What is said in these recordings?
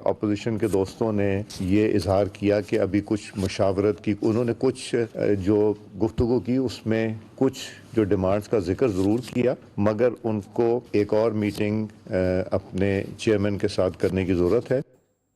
Opposition کے دوستوں نے یہ اظہار کیا کہ ابھی کچھ مشاورت کی، انہوں نے کچھ جو گفتگو کی اس میں کچھ جو ڈیمانڈز کا ذکر ضرور کیا، مگر ان کو ایک اور میٹنگ اپنے چیئرمین کے ساتھ کرنے کی ضرورت ہے۔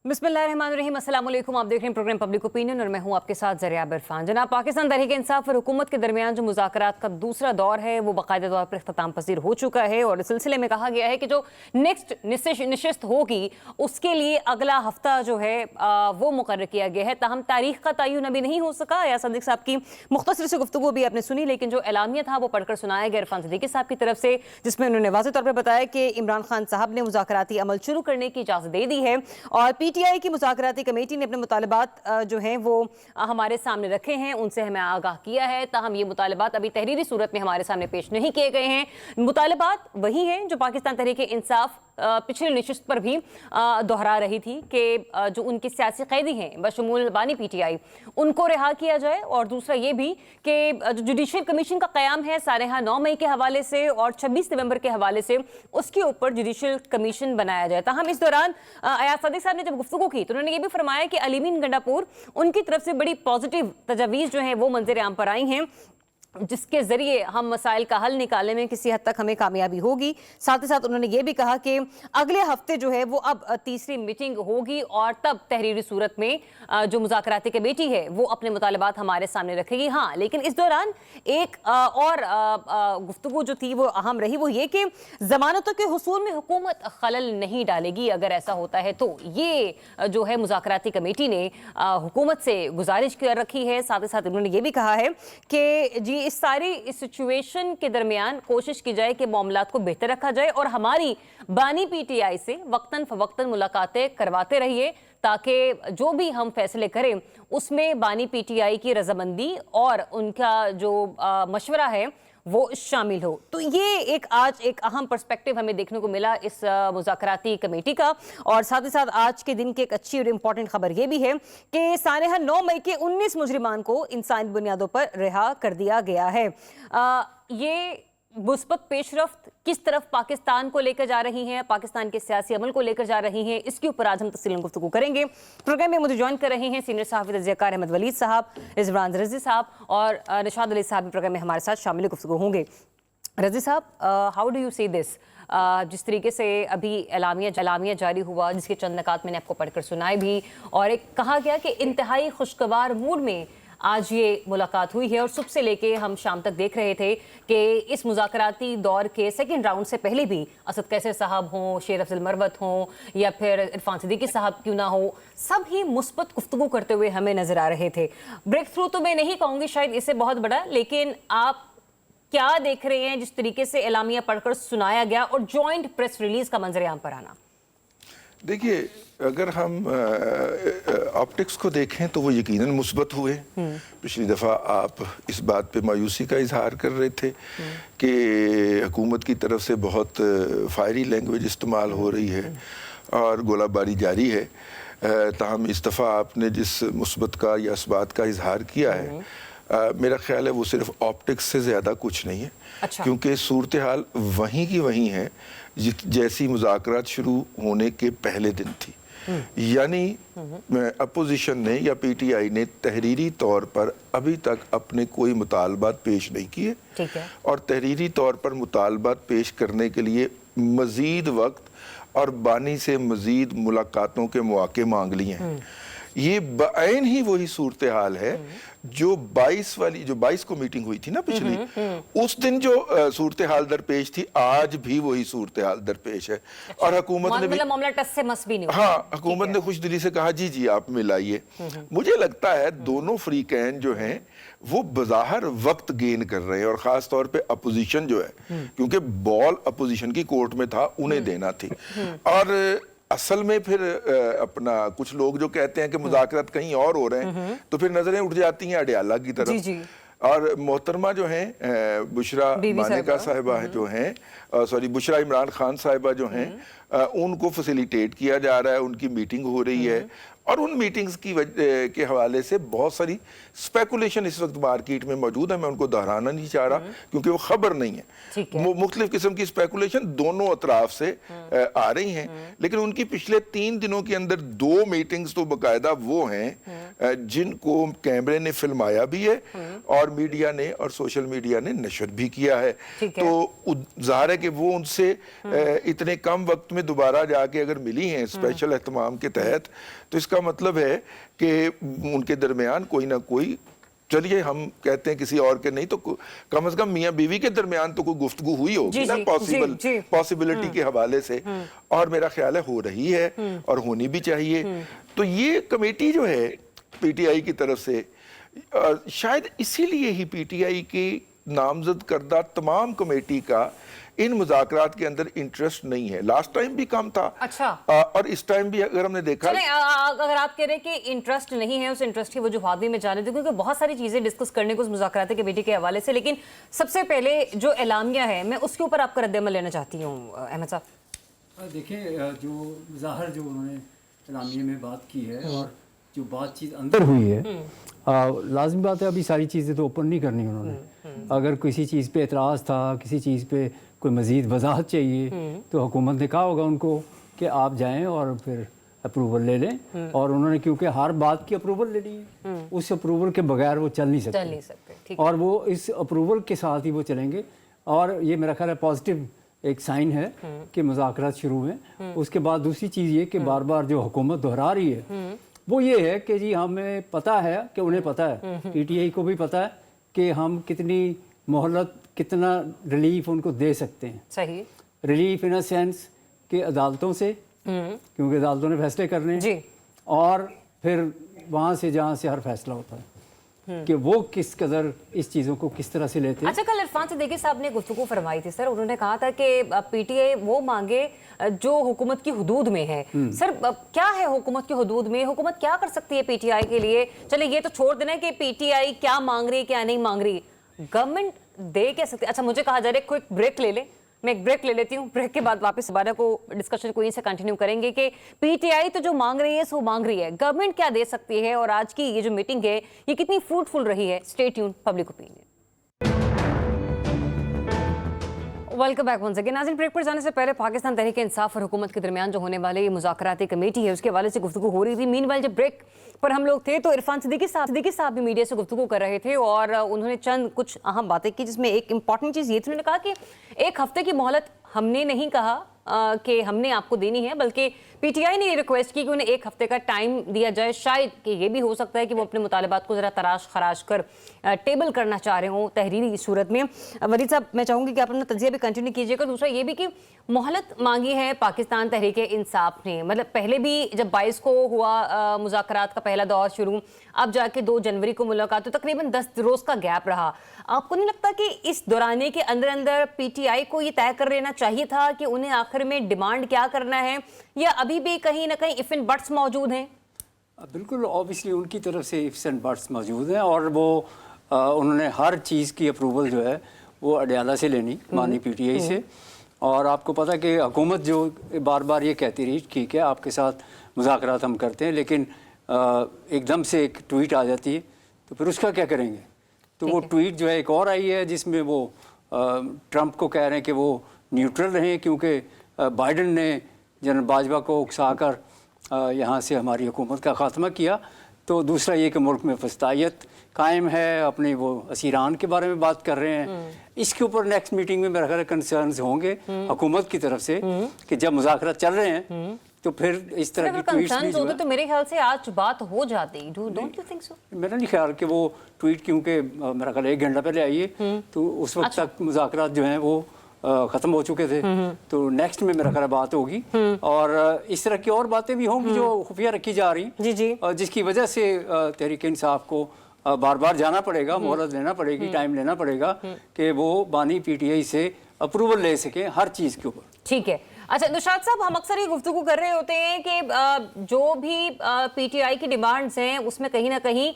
بسم اللہ الرحمن الرحیم، السلام علیکم، آپ دیکھ رہے ہیں پروگرام پبلک اوپینین اور میں ہوں آپ کے ساتھ زریاب عرفان۔ جناب، پاکستان تحریک انصاف اور حکومت کے درمیان جو مذاکرات کا دوسرا دور ہے وہ باقاعدہ طور پر اختتام پذیر ہو چکا ہے، اور اس سلسلے میں کہا گیا ہے کہ جو نیکسٹ نشست ہوگی اس کے لیے اگلا ہفتہ جو ہے وہ مقرر کیا گیا ہے، تاہم تاریخ کا تعین ابھی نہیں ہو سکا۔ ایاز صدیق صاحب کی مختصر سی گفتگو بھی آپ نے سنی، لیکن جو اعلامیہ تھا وہ پڑھ کر سنایا گیا عرفان صدیقی صاحب کی طرف سے، جس میں انہوں نے واضح طور پہ بتایا کہ عمران خان صاحب نے مذاکراتی عمل شروع کرنے کی اجازت دے دی ہے، اور پی ٹی آئی کی مذاکراتی کمیٹی نے اپنے مطالبات جو ہیں وہ ہمارے سامنے رکھے ہیں، ان سے ہمیں آگاہ کیا ہے، تاہم یہ مطالبات ابھی تحریری صورت میں ہمارے سامنے پیش نہیں کیے گئے ہیں۔ مطالبات وہی ہیں جو پاکستان تحریک انصاف پچھلے نشست پر بھی دہرا رہی تھی کہ جو ان کے سیاسی قیدی ہیں بشمول بانی پی ٹی آئی ان کو رہا کیا جائے، اور دوسرا یہ بھی کہ جو جوڈیشل کمیشن کا قیام ہے سارحہ 9 مئی کے حوالے سے اور 26 نومبر کے حوالے سے، اس کے اوپر جوڈیشل کمیشن بنایا جائے۔ تاہم اس دوران ایاز صدیق صاحب نے جب گفتگو کی تو انہوں نے یہ بھی فرمایا کہ علیمین گنڈاپور ان کی طرف سے بڑی پازیٹیو تجاویز جو ہیں وہ منظر عام پر آئی ہیں، جس کے ذریعے ہم مسائل کا حل نکالنے میں کسی حد تک ہمیں کامیابی ہوگی۔ ساتھ ہی ساتھ انہوں نے یہ بھی کہا کہ اگلے ہفتے جو ہے وہ اب تیسری میٹنگ ہوگی، اور تب تحریری صورت میں جو مذاکراتی کمیٹی ہے وہ اپنے مطالبات ہمارے سامنے رکھے گی۔ ہاں، لیکن اس دوران ایک اور گفتگو جو تھی وہ اہم رہی، وہ یہ کہ ضمانتوں کے حصول میں حکومت خلل نہیں ڈالے گی اگر ایسا ہوتا ہے تو۔ یہ جو ہے مذاکراتی کمیٹی نے حکومت سے گزارش کر رکھی ہے۔ ساتھ ہی ساتھ انہوں نے یہ بھی کہا ہے کہ جی اس ساری سچویشن کے درمیان کوشش کی جائے کہ معاملات کو بہتر رکھا جائے، اور ہماری بانی پی ٹی آئی سے وقتاً فوقتاً ملاقاتیں کرواتے رہیے تاکہ جو بھی ہم فیصلے کریں اس میں بانی پی ٹی آئی کی رضامندی اور ان کا جو مشورہ ہے وہ شامل ہو۔ تو یہ ایک آج ایک اہم پرسپیکٹیو ہمیں دیکھنے کو ملا اس مذاکراتی کمیٹی کا، اور ساتھ ہی ساتھ آج کے دن کی ایک اچھی اور امپورٹنٹ خبر یہ بھی ہے کہ سانحہ 9 مئی کے 19 مجرمان کو انسانی بنیادوں پر رہا کر دیا گیا ہے۔ یہ مثبت پیش رفت کس طرف پاکستان کو لے کر جا رہی ہیں، پاکستان کے سیاسی عمل کو لے کر جا رہی ہیں، اس کے اوپر آج ہم تفصیل گفتگو کریں گے۔ پروگرام میں مجھے جوائن کر رہے ہیں سینئر صحافی تجزیہ کار احمد ولید صاحب، رضوان رضی صاحب اور نشاد علی صاحب بھی پروگرام میں ہمارے ساتھ شامل گفتگو ہوں گے۔ رضی صاحب، ہاؤ ڈو یو سی دس؟ جس طریقے سے ابھی اعلامیہ جاری ہوا، جس کے چند نکات میں نے آپ کو پڑھ کر سنائے بھی، اور ایک کہا گیا کہ انتہائی خوشگوار موڈ میں آج یہ ملاقات ہوئی ہے، اور صبح سے لے کے ہم شام تک دیکھ رہے تھے کہ اس مذاکراتی دور کے سیکنڈ راؤنڈ سے پہلے بھی اسد قیصر صاحب ہوں، شیر افضل مروت ہوں، یا پھر عرفان صدیقی صاحب کیوں نہ ہو، سب ہی مثبت گفتگو کرتے ہوئے ہمیں نظر آ رہے تھے۔ بریک تھرو تو میں نہیں کہوں گی شاید اس سے بہت بڑا، لیکن آپ کیا دیکھ رہے ہیں جس طریقے سے اعلامیہ پڑھ کر سنایا گیا اور جوائنٹ پریس ریلیز کا منظر عام پر آنا؟ دیکھیے، اگر ہم آپٹکس کو دیکھیں تو وہ یقیناً مثبت ہوئے۔ پچھلی دفعہ آپ اس بات پہ مایوسی کا اظہار کر رہے تھے کہ حکومت کی طرف سے بہت فائری لینگویج استعمال ہو رہی ہے اور گولہ باری جاری ہے، تاہم اس دفعہ آپ نے جس مثبت کا یا اثبات کا اظہار کیا ہے، میرا خیال ہے وہ صرف آپٹکس سے زیادہ کچھ نہیں ہے، کیونکہ صورتحال وہیں کی وہیں ہے جیسی مذاکرات شروع ہونے کے پہلے دن تھی۔ یعنی اپوزیشن نے یا پی ٹی آئی نے تحریری طور پر ابھی تک اپنے کوئی مطالبات پیش نہیں کیے، اور تحریری طور پر مطالبات پیش کرنے کے لیے مزید وقت اور بانی سے مزید ملاقاتوں کے مواقع مانگ لیے ہیں۔ یہ بعین ہی وہی صورتحال ہے جو 22 کو میٹنگ ہوئی تھی نا پچھلی، اس دن جو صورتحال درپیش تھی آج بھی وہی صورتحال درپیش ہے، اور حکومت نے بھی حکومت نے خوش دلی سے کہا جی آپ مل آئیے۔ مجھے لگتا ہے دونوں فریقین جو ہیں وہ بظاہر وقت گین کر رہے ہیں، اور خاص طور پہ اپوزیشن جو ہے، کیونکہ بال اپوزیشن کی کورٹ میں تھا، انہیں دینا تھی۔ اور اصل میں پھر اپنا کچھ لوگ جو کہتے ہیں کہ مذاکرات کہیں اور ہو رہے ہیں تو پھر نظریں اٹھ جاتی ہیں اڈیالہ کی طرف، اور محترمہ جو ہیں بشرا مانیکا صاحبہ جو ہیں بشرا عمران خان صاحبہ جو ہیں، ان کو فیسیلیٹیٹ کیا جا رہا ہے، ان کی میٹنگ ہو رہی ہے، और उन मीटिंग्स के हवाले से बहुत सारी स्पेकुलेशन इस वक्त मार्केट में मौजूद है। मैं उनको दोहराना नहीं चाह रहा क्योंकि वो खबर नहीं है। मुख्तलिफ किस्म की स्पेकुलेशन दोनों अतराफ से आ रही हैं, लेकिन उनकी पिछले 3 दिनों के अंदर 2 मीटिंग्स तो बाकायदा वो हैं जिनको कैमरे ने फिल्माया भी है और मीडिया ने और सोशल मीडिया ने नशर भी किया है। तो ज़ाहिर है कि वो उनसे इतने कम वक्त में दोबारा जाके अगर मिली हैं स्पेशल एहतमाम के तहत, तो इसका मतलब है कि उनके दरमियान कोई ना कोई, चलिए हम कहते हैं किसी और के नहीं तो कम से कम मियाँ बीवी के दरमियान तो कोई गुफ्तगू हुई होगी ना पॉसिबिलिटी के हवाले से, और मेरा ख्याल है हो रही है और होनी भी चाहिए। तो ये कमेटी जो है पीटीआई की तरफ से, शायद इसीलिए ही पीटीआई की नामजद करदा तमाम कमेटी का इन मुज़ाकरात के अंदर इंटरेस्ट नहीं है। लास्ट टाइम भी कम था। अच्छा। और इस टाइम भी अगर हमने देखा, अगर आप कह रहे हैं कि इंटरेस्ट नहीं है, उस इंटरेस्ट की वजूहात भी मैं जाने दूं, क्योंकि बहुत सारी चीजें डिस्कस करने को उस मुज़ाकराती कमेटी के हवाले से, लेकिन सबसे पहले जो एलामिया है मैं उसके ऊपर आपका रद्द-ए-अमल लेना चाहती हूँ अहमद साहब। देखिए, जो ज़ाहिर जो उन्होंने एलामिया में बात की है और जो बातचीत अंदर हुई है, लाजमी बात है अभी सारी चीज़ें तो ओपन नहीं करनी उन्होंने। अगर किसी चीज़ पे एतराज़ था, किसी चीज़ पे कोई मज़ीद वजाहत चाहिए, तो हुकूमत ने कहा होगा उनको कि आप जाएं और फिर अप्रूवल ले लें, और उन्होंने क्योंकि हर बात की अप्रूवल ले ली है, उस अप्रूवल के बगैर वो चल नहीं सकते, और वो इस अप्रूवल के साथ ही वो चलेंगे। और ये मेरा ख्याल है पॉजिटिव एक साइन है कि मुज़ाकरात शुरू हैं। उसके बाद दूसरी चीज़ ये कि बार बार जो हुकूमत दोहरा रही है वो ये है कि जी हमें पता है कि उन्हें पता है, पीटीआई को भी पता है कि हम कितनी मोहलत, कितना रिलीफ उनको दे सकते हैं। सही रिलीफ इन अ सेंस कि अदालतों से, क्योंकि अदालतों ने फैसले करने जी, और फिर वहाँ से जहाँ से हर फैसला होता है कि वो किस कदर इस चीज़ों को किस तरह से लेते हैं। अच्छा, कल इरफान सिद्दीकी साहब ने गुफ्तगू फरमाई थी सर, उन्होंने कहा था कि पीटीआई वो मांगे जो हुकूमत की हुदूद में है। सर क्या है हुकूमत की हुदूद में, हुकूमत क्या कर सकती है पीटीआई के लिए? चले ये तो छोड़ देना कि पीटीआई क्या मांग रही है क्या नहीं मांग रही, गवर्नमेंट दे क्या सकती है? अच्छा, मुझे कहा जा रहा है क्विक ब्रेक ले ले, मैं एक ब्रेक ले लेती हूँ, ब्रेक के बाद वापस दोबारा को डिस्कशन को यहीं से कंटिन्यू करेंगे कि पीटीआई तो जो मांग रही है सो मांग रही है, गवर्नमेंट क्या दे सकती है, और आज की ये जो मीटिंग है ये कितनी फ्रूटफुल रही है। Stay tuned, public opinion. Welcome back once again. नाज़रीन, ब्रेक पर जाने से पहले पाकिस्तान तहरीक इंसाफ और हुकूमत के दरमियान जो होने वाले ये मुज़ाकराती कमेटी है उसके हवाले से गुफ्तगू हो रही थी। मीनवाइल जब ब्रेक पर हम लोग थे तो इरफान सिद्दीकी साहब भी मीडिया से गुफ्तगू कर रहे थे और उन्होंने चंद कुछ अहम बातें की, जिसमें एक इंपॉर्टेंट चीज़ ये थी, उन्होंने कहा कि 1 हफ्ते की मोहलत हमने नहीं कहा कि हमने आपको देनी है, बल्कि पीटीआई ने ये रिक्वेस्ट की कि उन्हें 1 हफ्ते का टाइम दिया जाए। शायद कि ये भी हो सकता है कि वो अपने मुतालबात को ज़रा तराश खराश कर टेबल करना चाह रहे हों तहरीरी सूरत में। वलीद साहब, मैं चाहूँगी कि आप अपना तजिया भी कंटिन्यू कीजिएगा। दूसरा ये भी कि मोहलत मांगी है पाकिस्तान तहरीक इंसाफ ने, मतलब पहले भी जब 22 को हुआ मुज़ाकरात का पहला दौर शुरू, अब जाके 2 जनवरी को मुलाकात, तो तकरीबन 10 रोज़ का गैप रहा। आपको नहीं लगता कि इस दौराने के अंदर अंदर पीटीआई को ये तय कर लेना चाहिए था कि उन्हें आखिर में डिमांड क्या करना है, या अभी भी कहीं ना कहीं इफ एंड बट्स मौजूद हैं? बिल्कुल, ऑब्वियसली उनकी तरफ से इफ्स एंड बट्स मौजूद हैं, और वो उन्होंने हर चीज़ की अप्रूवल जो है वो अडयाला से लेनी, मानी पीटीआई से। और आपको पता कि हुकूमत जो बार बार ये कहती रही ठीक है आपके साथ मुज़ाकरात हम करते हैं, लेकिन एकदम से एक ट्वीट आ जाती है तो फिर उसका क्या करेंगे? तो वो ट्वीट जो है एक और आई है जिसमें वो ट्रंप को कह रहे हैं कि वो न्यूट्रल रहें, क्योंकि बाइडन ने जनरल बाजवा को उकसाकर यहाँ से हमारी हुकूमत का ख़ात्मा किया। तो दूसरा ये कि मुल्क में फस्तायत कायम है, अपने वो असीरान के बारे में बात कर रहे हैं। इसके ऊपर नेक्स्ट मीटिंग में मेरा ख्याल कंसर्न्स होंगे हुकूमत की तरफ से कि जब मुज़ाकरात चल रहे हैं तो फिर इस तरह की ट्वीट्स भी जो है, तो मेरे ख्याल से आज बात हो जाती। Don't you think so? मेरा नहीं ख्याल कि वो ट्वीट, क्योंकि मेरा ख्याल 1 घंटा पहले आई है, तो उस वक्त तक मुज़ाकरात जो हैं वो ख़त्म हो चुके थे। तो नेक्स्ट में मेरा ख्याल बात होगी, और इस तरह की और बातें भी होंगी जो खुफिया रखी जा रही, जी जी, जिसकी वजह से तहरीक इंसाफ को बार बार जाना पड़ेगा, मोहलत लेना पड़ेगी, टाइम लेना पड़ेगा कि वो बानी पीटीआई से अप्रूवल ले सकें हर चीज़ के ऊपर। ठीक है। अच्छा नुशाद साहब, हम अक्सर ये गुफ्तगू कर रहे होते हैं कि जो भी पीटीआई की डिमांड्स हैं उसमें कहीं ना कहीं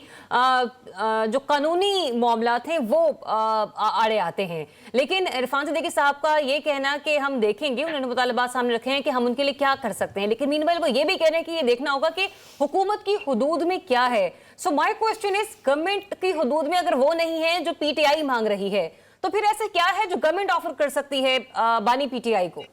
जो कानूनी मामलात हैं वो आड़े आते हैं, लेकिन इरफान सिद्दीकी साहब का ये कहना कि हम देखेंगे, उन्होंने मुतालबात सामने रखे हैं कि हम उनके लिए क्या कर सकते हैं, लेकिन मीनवाइल वो ये भी कह रहे हैं कि ये देखना होगा कि हुकूमत की हुदूद में क्या है। So my question is, government की हुदूद में अगर वो नहीं है जो पीटीआई मांग रही है, तो फिर ऐसे क्या है जो गवर्नमेंट ऑफर कर सकती है बानी पीटीआई को?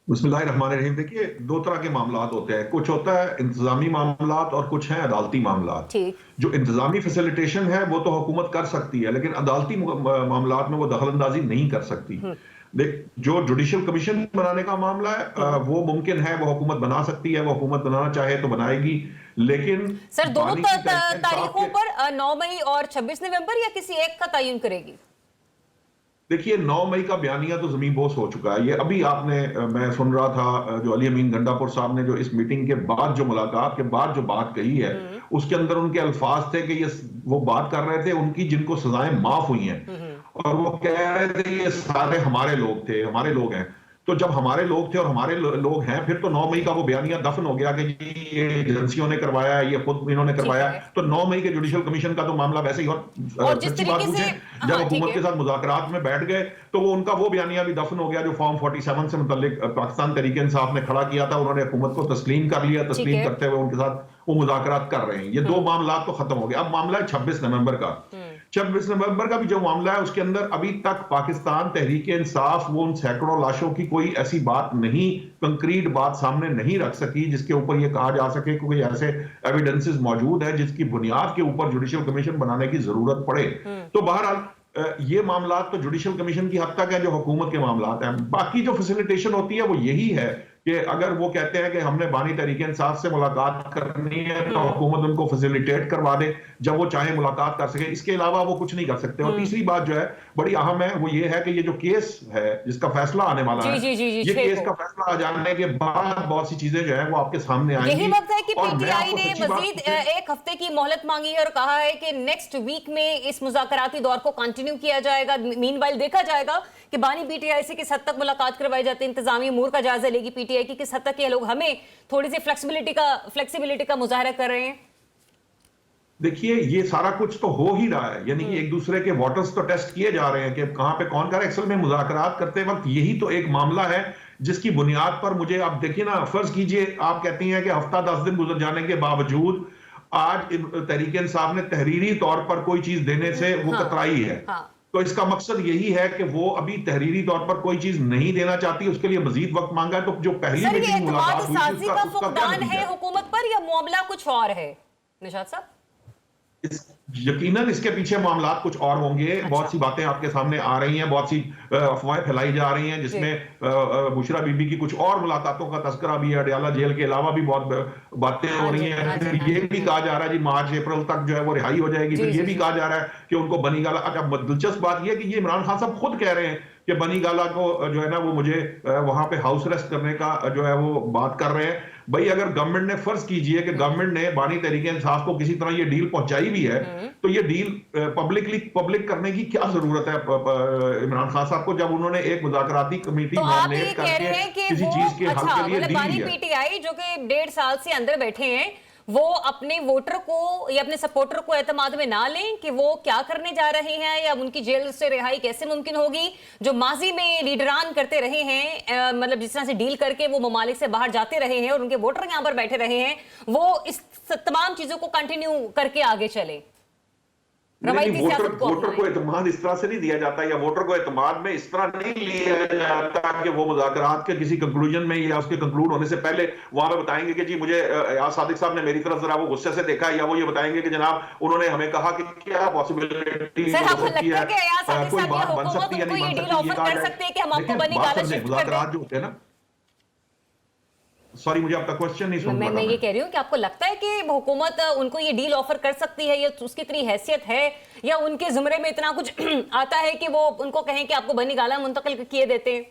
बिस्मिल्लाहिर्रहमानिर्रहीम। देखिए, दो तरह के मामलात होते हैं, कुछ होता है इंतजामी मामलात और कुछ हैं अदालती मामलात। जो इंतजामी फैसिलिटेशन है वो तो हुकूमत कर सकती है, लेकिन अदालती मामलात में वो दखल अंदाजी नहीं कर सकती। देख, जो जुडिशल कमीशन बनाने का मामला है वो मुमकिन है, वो हुकूमत बना सकती है, वो हुकूमत बनाना चाहे तो बनाएगी, लेकिन सर दोनों तारीखों पर 9 मई और 26 नवंबर या किसी एक का तयन करेगी? देखिए, 9 मई का बयानिया तो जमीन बोस हो चुका है। ये अभी आपने, मैं सुन रहा था जो अली अमीन गंडापुर साहब ने जो इस मीटिंग के बाद, जो मुलाकात के बाद जो बात कही है, उसके अंदर उनके अल्फाज थे कि ये वो बात कर रहे थे उनकी जिनको सजाएं माफ हुई हैं, और वो कह रहे थे ये सारे हमारे लोग थे, हमारे लोग हैं। तो जब हमारे लोग थे और हमारे लोग हैं, फिर तो 9 मई का वो बयानिया दफन हो गया कि जी ये एजेंसियों ने करवाया, ये खुद इन्होंने करवाया। तो 9 मई के जुडिशल कमीशन का तो मामला वैसे ही, और जिस सच्ची बात पूछे, जब हुकूमत के साथ मुज़ाकरात में बैठ गए तो वो उनका वो बयानिया भी दफन हो गया जो फॉर्म 47 से मुतल्लिक पाकिस्तान तहरीक इंसाफ ने खड़ा किया था। उन्होंने हुकूमत को तस्लीम कर लिया, तस्लीम करते हुए उनके साथ वो मुज़ाकरात कर रहे हैं। ये दो मामला तो खत्म हो गया। अब मामला है 26 नवंबर का। 26 नवंबर का भी जो मामला है उसके अंदर अभी तक पाकिस्तान तहरीक इंसाफ वो उन सैकड़ों लाशों की कोई ऐसी बात नहीं, कंक्रीट बात सामने नहीं रख सकी जिसके ऊपर ये कहा जा सके कोई ऐसे एविडेंसेस मौजूद है जिसकी बुनियाद के ऊपर जुडिशियल कमीशन बनाने की जरूरत पड़े। तो बहरहाल ये मामलात तो जुडिशियल कमीशन की हद तक है जो हुकूमत के मामलात हैं। बाकी जो फैसिलिटेशन होती है वो यही है कि अगर वो कहते हैं कि हमने बानी तहरीक इंसाफ से मुलाकात करनी है तो हुकूमत उनको फैसिलिटेट करवा दे जब वो चाहे मुलाकात कर सके, इसके अलावा वो कुछ नहीं कर सकते। और तीसरी बात जो है बड़ी अहम है वो ये है कि ये जो केस है जिसका फैसला आने वाला है, ये केस का फैसला आ जाने के बाद बहुत सी चीजें जो है वो आपके सामने आएंगी। यही वक्त है कि पीटीआई ने मजीद एक हफ्ते की मोहलत मांगी है और कहा है कि नेक्स्ट वीक में इस मुज़ाकराती दौर को कंटिन्यू किया जाएगा। मीनवाइल देखा जाएगा कि बानी पीटीआई से किस हद तक मुलाकात करवाई जाती है, इंतजामी अमूर का जायजा लेगी पीटीआई की किस हद तक ये लोग हमें थोड़ी सी फ्लेक्सिबिलिटी का मुजाहरा कर रहे हैं। देखिए, ये सारा कुछ तो हो ही रहा है, यानी कि एक दूसरे के वोटर्स तो टेस्ट किए जा रहे हैं कि कहां पे कौन कर। एक्चुअल में मुज़ाकरात करते वक्त यही तो एक मामला है जिसकी बुनियाद पर मुझे, आप देखिए ना, फर्ज कीजिए आप कहती हैं कि हफ्ता 10 दिन गुजर जाने के बावजूद आज तहरीक इंसाफ ने तहरीरी तौर पर कोई चीज देने से वो कतराई है। तो इसका मकसद यही है कि वो अभी तहरीरी तौर पर कोई चीज नहीं देना चाहती, उसके लिए मजीद वक्त मांगा है। तो जो पहली मीटिंग मुलाकात हुई का फुकदान है हुकूमत पर या मामला कुछ और है निशाद साहब? यकीनन इसके पीछे मामला कुछ और होंगे। बहुत सी बातें आपके सामने आ रही हैं, बहुत सी अफवाहें फैलाई जा रही हैं जिसमें बुशरा बीबी की कुछ और मुलाकातों का तस्करा भी है। अडयाला जेल के अलावा भी बहुत बातें हो रही हैं। ये भी कहा जा रहा है जी मार्च अप्रैल तक जो है वो रिहाई हो जाएगी। फिर ये भी कहा जा रहा है कि उनको बनी गाला, अच्छा दिलचस्प बात यह है कि ये इमरान खान साहब खुद कह रहे हैं कि बनी गाला को जो है ना वो मुझे वहां पे हाउस अरेस्ट करने का जो है वो बात कर रहे हैं। भाई अगर गवर्नमेंट ने, फर्ज कीजिए कि गवर्नमेंट ने बानी तहरीक इंसाफ को किसी तरह ये डील पहुंचाई भी है, तो ये डील पब्लिक करने की क्या जरूरत है इमरान खान साहब को, जब उन्होंने एक मुज़ाकराती कमेटी नॉमिनेट करके किसी चीज के हल के लिए दी है। पीटीआई जो कि 1.5 साल से अंदर बैठे हैं वो अपने वोटर को या अपने सपोर्टर को एतमाद में ना लें कि वो क्या करने जा रहे हैं या उनकी जेल से रिहाई कैसे मुमकिन होगी। जो माजी में लीडरान करते रहे हैं, मतलब जिस तरह से डील करके वो ममालिक से बाहर जाते रहे हैं और उनके वोटर यहाँ पर बैठे रहे हैं, वो इस तमाम चीजों को कंटिन्यू करके आगे चले। वोटर को एतमाद इस तरह से नहीं दिया जाता, या वोटर को एतमाद में इस तरह नहीं लिया जाता कि वो मुज़ाकरात के किसी कंक्लूजन में या उसके कंक्लूड होने से पहले वहां पे बताएंगे कि जी मुझे सादिक साहब ने मेरी तरफ जरा वो गुस्से से देखा, या वो ये बताएंगे कि जनाब उन्होंने हमें कहा कि क्या पॉसिबिलिटी कोई बात बन सकती है, नहीं बन सकती। मुज़ाकरात जो होते हैं ना, सॉरी मुझे आपका क्वेश्चन नहीं सुन पा रहा। मैं ये कह रही हूँ कि आपको लगता है कि हुकूमत उनको ये डील ऑफर कर सकती है या उसकी इतनी हैसियत है या उनके जुमरे में इतना कुछ आता है कि वो उनको कहें कि आपको बनी गाला मुंतकिल किए देते हैं?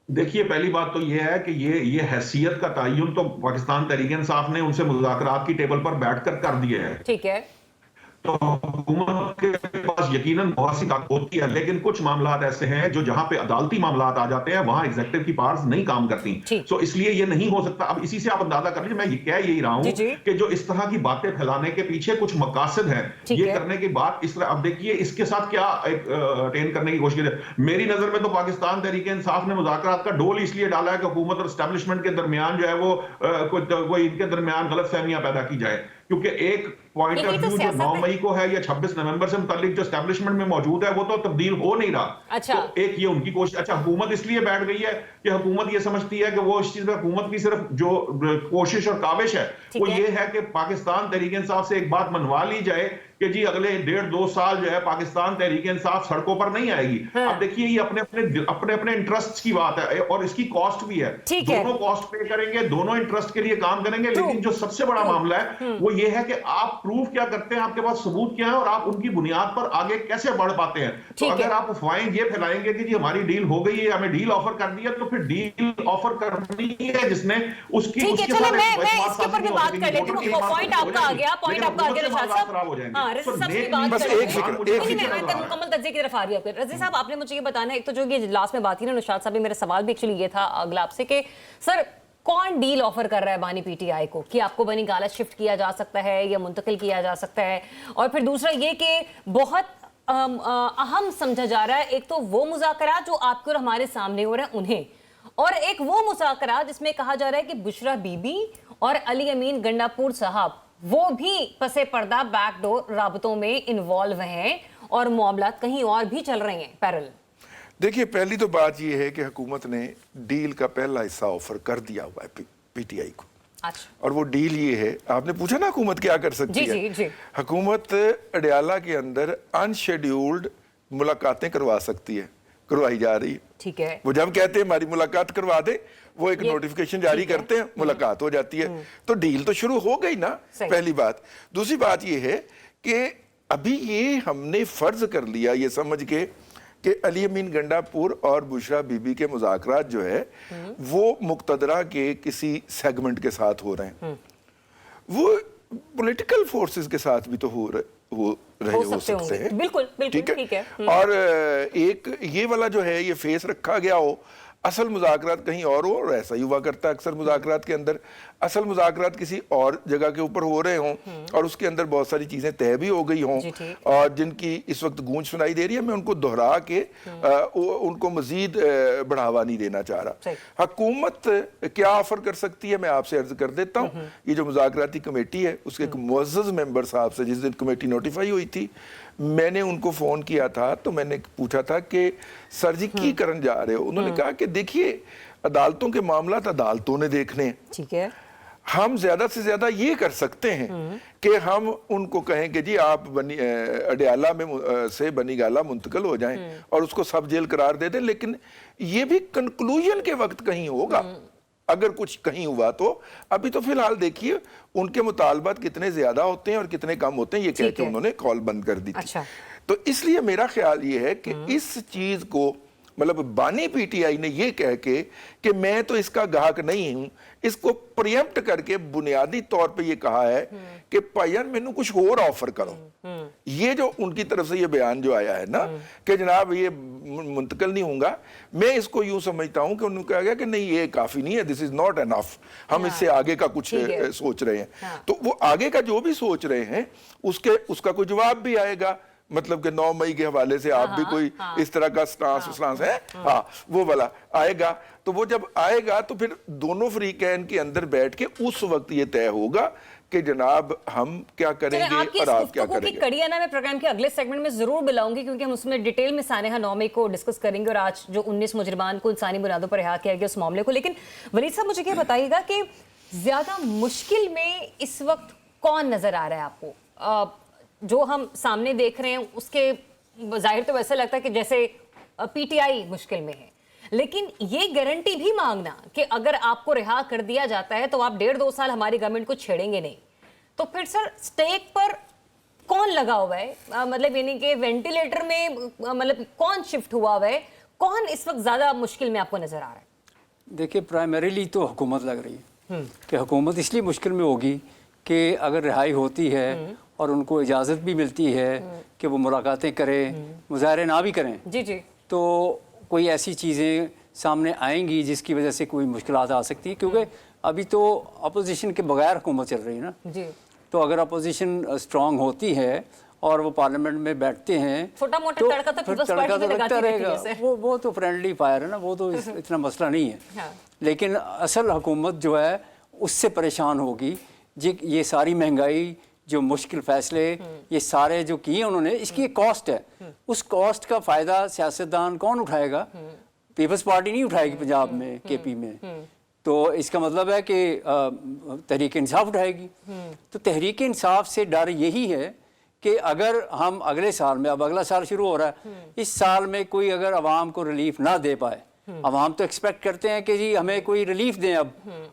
देखिए, पहली बात तो ये है कि ये हैसियत का तयन तो पाकिस्तान तहरीक इंसाफ ने उनसे मुज़ाकरात की टेबल पर बैठकर कर दिए है। ठीक है। तो हुकूमत के पास यकीनन बहुत सी ताकत होती है, लेकिन कुछ मामलात ऐसे हैं जो जहां पे अदालती मामलात आ जाते हैं वहां एग्जीक्यूटिव की पावर्स नहीं काम करती। सो इसलिए ये नहीं हो सकता। अब इसी से आप अंदाजा कर लीजिए, मैं ये कह यही रहा हूं कि जो इस तरह की बातें फैलाने के पीछे कुछ मकासद हैं, ये करने की बात इस तरह। अब देखिए इसके साथ क्या अटेन करने की कोशिश है। मेरी नजर में तो पाकिस्तान तहरीक इंसाफ ने मुज़ाकरात का डोल इसलिए डाला है कि हुकूमत और एस्टेब्लिशमेंट के दरमियान जो है वो कोई इनके दरमियान गलतफहमियां पैदा की जाए, क्योंकि एक पॉइंट ऑफ व्यू जो 9 मई को है या 26 नवंबर से मुतालिक जो एस्टेब्लिशमेंट में मौजूद है वो तो तब्दील हो नहीं रहा। तो एक ये उनकी कोशिश। अच्छा, हुकूमत इसलिए बैठ गई है कि हुकूमत ये समझती है कि वो इस चीज में हुकूमत की सिर्फ जो कोशिश और काविश है वो ये है कि पाकिस्तान तहरीक इंसाफ से एक बात मनवा ली जाए कि जी अगले 1.5-2 साल जो है पाकिस्तान तहरीक इंसाफ सड़कों पर नहीं आएगी। अब देखिए ये अपने इंटरेस्ट की बात है और इसकी कॉस्ट भी है। दोनों कॉस्ट पे करेंगे, दोनों इंटरेस्ट के लिए काम करेंगे, लेकिन जो सबसे बड़ा मामला है वो ये है कि आप प्रूफ क्या करते हैं, आपके पास सबूत क्या है और आप उनकी बुनियाद पर आगे कैसे बढ़ पाते हैं। तो अगर आप अफवाहें ये फैलाएंगे कि जी हमारी डील हो गई है, हमें डील ऑफर कर दिया, तो फिर डील ऑफर करनी है जिसने उसकी मैं इसके ऊपर भी बात कर लेती हूं। पॉइंट आपका आ गया, रज़ा साहब। बस एक सेकंड मुकम्मल तज्ज़िये की तरफ आ रही है। रज़ी साहब, आपने मुझे ये बताना है, एक तो जो ये लास्ट में बात थी ना निशात साहब, मेरा सवाल भी एक्चुअली ये था अगला आपसे कि सर कौन डील ऑफर कर रहा है बानी पीटीआई को कि आपको बनी गाला शिफ्ट किया जा सकता है या मुंतकिल किया जा सकता है, और फिर दूसरा ये कि बहुत अहम समझा जा रहा है एक तो वो मुज़ाकरात जो आपके और हमारे सामने हो रहे हैं उन्हें, और एक वो मुज़ाकरात जिसमें कहा जा रहा है कि बुशरा बीबी और अली अमीन गंडापुर साहब वो भी पसे पर्दा बैकडोर राबतों में इन्वॉल्व हैं और मामलात कहीं और भी चल रहे हैं पैरेलल। देखिए, पहली तो बात यह है कि हुकूमत ने डील का पहला हिस्सा ऑफर कर दिया हुआ है पीटीआई को। अच्छा। और वो डील ये है, आपने पूछा ना हुकूमत क्या कर सकती है। जी। हुकूमत अडयाला के अंदर अनशेड्यूल्ड मुलाकातें करवा सकती है, करवाई जा रही है। ठीक है। वो जब कहते हैं हमारी मुलाकात करवा दे, वो एक नोटिफिकेशन जारी करते हैं, मुलाकात हो जाती है। तो डील तो शुरू हो गई ना, पहली बात। दूसरी बात ये है कि अभी ये हमने फर्ज कर लिया ये समझ के कि अली अमीन गंडापुर और बुशरा बीबी के मुज़ाकरात जो है वो मुक्तदरा के किसी सेगमेंट के साथ हो रहे हैं। वो पॉलिटिकल फोर्सेस के साथ भी तो हो सकते हैं। बिल्कुल, ठीक है। और एक ये वाला जो है ये फेस रखा गया हो, असल मुज़ाकरात कहीं और हो, और ऐसा ही हुआ करता है अक्सर मुज़ाकरात के अंदर। असल मुज़ाकरात किसी और जगह के ऊपर हो रहे हों और उसके अंदर बहुत सारी चीज़ें तय भी हो गई हों और जिनकी इस वक्त गूंज सुनाई दे रही है, मैं उनको दोहरा के उनको मज़ीद बढ़ावा नहीं देना चाह रहा। हुकूमत क्या ऑफर कर सकती है, मैं आपसे अर्ज कर देता हूँ। ये जो मुज़ाकराती कमेटी है उसके एक मुअज़्ज़ज़ मेंबर साहब से जिस दिन कमेटी नोटिफाई हुई थी, मैंने उनको फ़ोन किया था तो मैंने पूछा था कि सर जी की करन जा रहे हो। उन्होंने कहा कि देखिए अदालतों के मामला अदालतों ने देखने, ठीक है, हम ज्यादा से ज्यादा ये कर सकते हैं कि हम उनको कहें कि जी आप अडयाला में से बनी गाला मुंतकिल हो जाएं और उसको सब जेल करार दे दें, लेकिन ये भी कंक्लूजन के वक्त कहीं होगा अगर कुछ कहीं हुआ तो। अभी तो फिलहाल देखिए उनके मुतालबात कितने ज्यादा होते हैं और कितने कम होते हैं, ये कह के उन्होंने कॉल बंद कर दी थी। अच्छा। तो इसलिए मेरा ख्याल ये है कि इस चीज को मतलब बानी पीटीआई ने ये कह के कि मैं तो इसका गाहक नहीं हूं, इसको प्रियम्प्ट करके बुनियादी तौर पे ये कहा है कि भाईजान मैनू कुछ और ऑफर करो। ये जो उनकी तरफ से ये बयान जो आया है ना कि जनाब ये मुंतकिल नहीं होगा, मैं इसको यूं समझता हूं कि उन्होंने कहा गया कि नहीं ये काफी नहीं है, दिस इज नॉट एनफ, हम इससे आगे का कुछ सोच रहे हैं। तो वो आगे का जो भी सोच रहे हैं उसका कोई जवाब भी आएगा, मतलब कि 9 मई के हवाले से आप भी कोई इस तरह का स्टांस है, वो वाला आएगा। तो वो जब आएगा तो फिर दोनों फ्रीकैन के अंदर बैठ के उस वक्त ये तय होगा कि जनाब हम क्या करेंगे और आप क्या करेंगे। कड़िया ना मैं प्रोग्राम के अगले सेगमेंट में जरूर बुलाऊंगी क्योंकि हम उसमें डिटेल में सानेहा 9 मई को डिस्कस करेंगे और आज जो 19 मुजरिमान को इंसानी बुनियादों पर रिहा किया गया उस मामले को। लेकिन वलीद साहब मुझे क्या बताइएगा कि ज्यादा मुश्किल में इस वक्त कौन नजर आ रहा है आपको? जो हम सामने देख रहे हैं उसके जाहिर तो वैसा लगता है कि जैसे पीटीआई मुश्किल में है, लेकिन ये गारंटी भी मांगना कि अगर आपको रिहा कर दिया जाता है तो आप 1.5-2 साल हमारी गवर्नमेंट को छेड़ेंगे नहीं, तो फिर सर स्टेक पर कौन लगा हुआ है? मतलब यानी कि वेंटिलेटर में मतलब कौन शिफ्ट हुआ हुआ है, कौन इस वक्त ज्यादा मुश्किल में आपको नजर आ रहा है? देखिए, प्राइमरीली तो हुकूमत लग रही है कि हुकूमत इसलिए मुश्किल में होगी कि अगर रिहाई होती है اور ان کو اجازت بھی ملتی ہے کہ وہ ملاقاتیں کریں, مظاہرے نہ بھی کریں, جی جی, تو کوئی ایسی چیزیں سامنے آئیں گی جس کی وجہ سے کوئی مشکلات آ سکتی ہیں, کیونکہ ابھی تو اپوزیشن کے بغیر حکومت چل رہی ہے نا. جی, تو اگر اپوزیشن اسٹرانگ ہوتی ہے اور وہ پارلیمنٹ میں بیٹھتے ہیں, چھوٹا موٹا تڑکا تو پیپلز پارٹی میں لگاتی رہتی ہے اسے. وہ تو فرینڈلی فائر ہے نا, وہ تو اتنا مسئلہ نہیں ہے. لیکن اصل حکومت جو ہے اس سے پریشان ہوگی. یہ ساری مہنگائی, جو مشکل فیصلے, یہ سارے جو کیے انہوں نے, اس کی ایک کاسٹ ہے. اس کاسٹ کا فائدہ سیاستدان کون اٹھائے گا؟ پیپلز پارٹی نہیں اٹھائے گی پنجاب میں, کے پی میں. تو اس کا مطلب ہے کہ تحریک انصاف اٹھائے گی. تو تحریک انصاف سے ڈر یہی ہے کہ اگر ہم اگلے سال میں, اب اگلا سال شروع ہو رہا ہے, اس سال میں کوئی اگر عوام کو ریلیف نہ دے پائے, عوام تو ایکسپیکٹ کرتے ہیں کہ جی ہمیں کوئی ریلیف دیں. اب